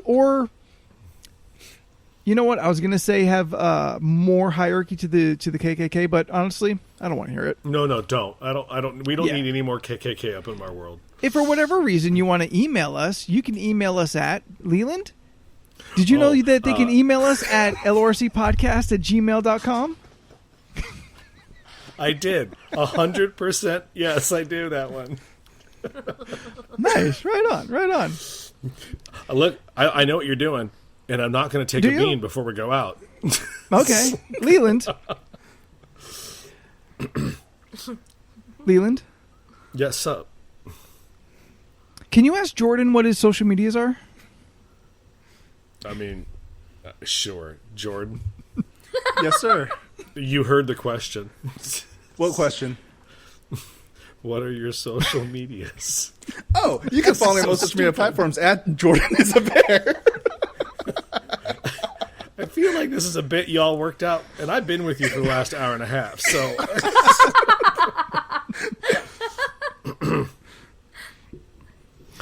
or you know what, I was going to say have more hierarchy to the KKK, but honestly, I don't want to hear it. No, don't. I don't. We don't Yeah. need any more KKK up in our world. If for whatever reason you want to email us, you can email us at Leland. Did you know that they can email us at lorcpodcast@gmail.com? I did 100%. Yes, I do that one. Nice, right on. Look, I know what you're doing, and I'm not going to take Do a you? bean before we go out. Okay, Leland. Leland, Yes, sup? can you ask Jordan what his social medias are? I mean, sure, Jordan. Yes, sir. You heard the question. What question? What are your social medias? Oh, you can follow me on most social media platforms at Jordan is a Bear. I feel like this is a bit y'all worked out, and I've been with you for the last hour and a half, so...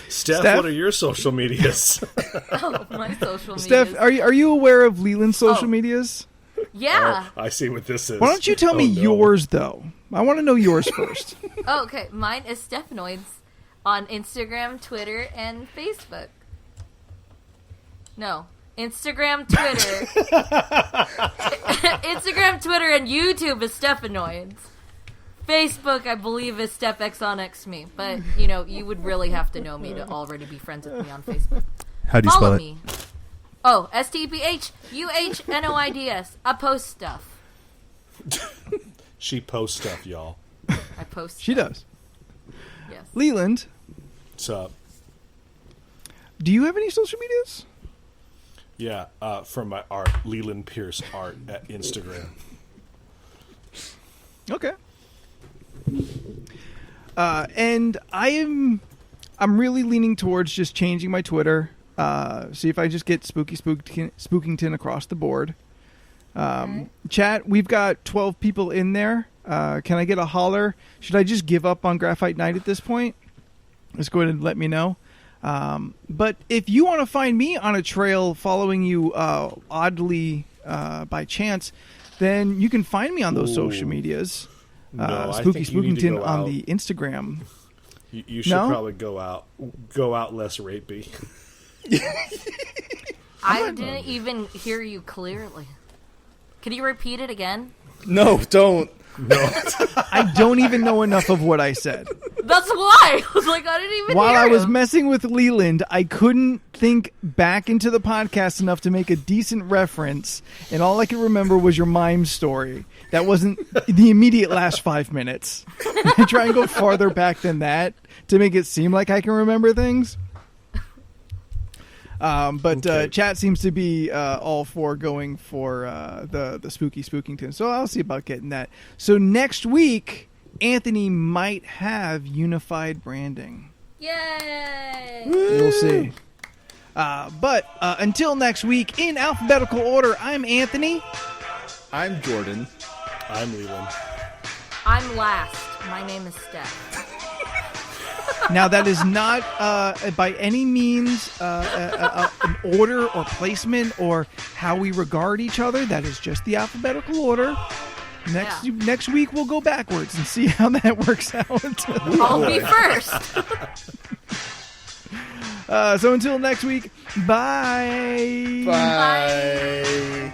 Steph, what are your social medias? Oh, my social media. Steph, are you aware of Leland's social medias? Yeah. I see what this is. Why don't you tell me no. yours, though? I want to know yours first. Oh, okay. Mine is Stephanoids on Instagram, Twitter, and Facebook. No. Instagram, Twitter. Instagram, Twitter, and YouTube is Stephanoids. Facebook, I believe, is StepXonXme. But, you know, you would really have to know me to already be friends with me on Facebook. How do you Follow spell it? me. Oh, STPHUHNOIDS. I post stuff. She posts stuff, y'all. I post She stuff. does. Yes. Leland, What's up? do you have any social medias? Yeah, from my art, Leland Pierce Art at Instagram. Okay. And I'm really leaning towards just changing my Twitter. See if I just get Spookington across the board. Chat, we've got 12 people in there. Can I get a holler? Should I just give up on Graphite Night at this point? Just go ahead and let me know. But if you want to find me on a trail following you oddly by chance, then you can find me on those social medias. No, Spooky I think you need to Spookington go on out. the Instagram. You should probably go out less rapey. I didn't even hear you clearly. Can you repeat it again? No, don't. No. I don't even know enough of what I said. That's why. I was like, I didn't even While hear I was him. messing with Leland, I couldn't think back into the podcast enough to make a decent reference, and all I could remember was your mime story. That wasn't the immediate last 5 minutes. I try and go farther back than that to make it seem like I can remember things. But Okay. chat seems to be all for going for the Spooky Spookington. So I'll see about getting that. So next week, Anthony might have unified branding. Yay! We'll see. But until next week, in alphabetical order, I'm Anthony. I'm Jordan. I'm Leland. I'm last. My name is Steph. Now, that is not by any means an order or placement or how we regard each other. That is just the alphabetical order. Next week, we'll go backwards and see how that works out. I'll be first. So until next week, bye. Bye.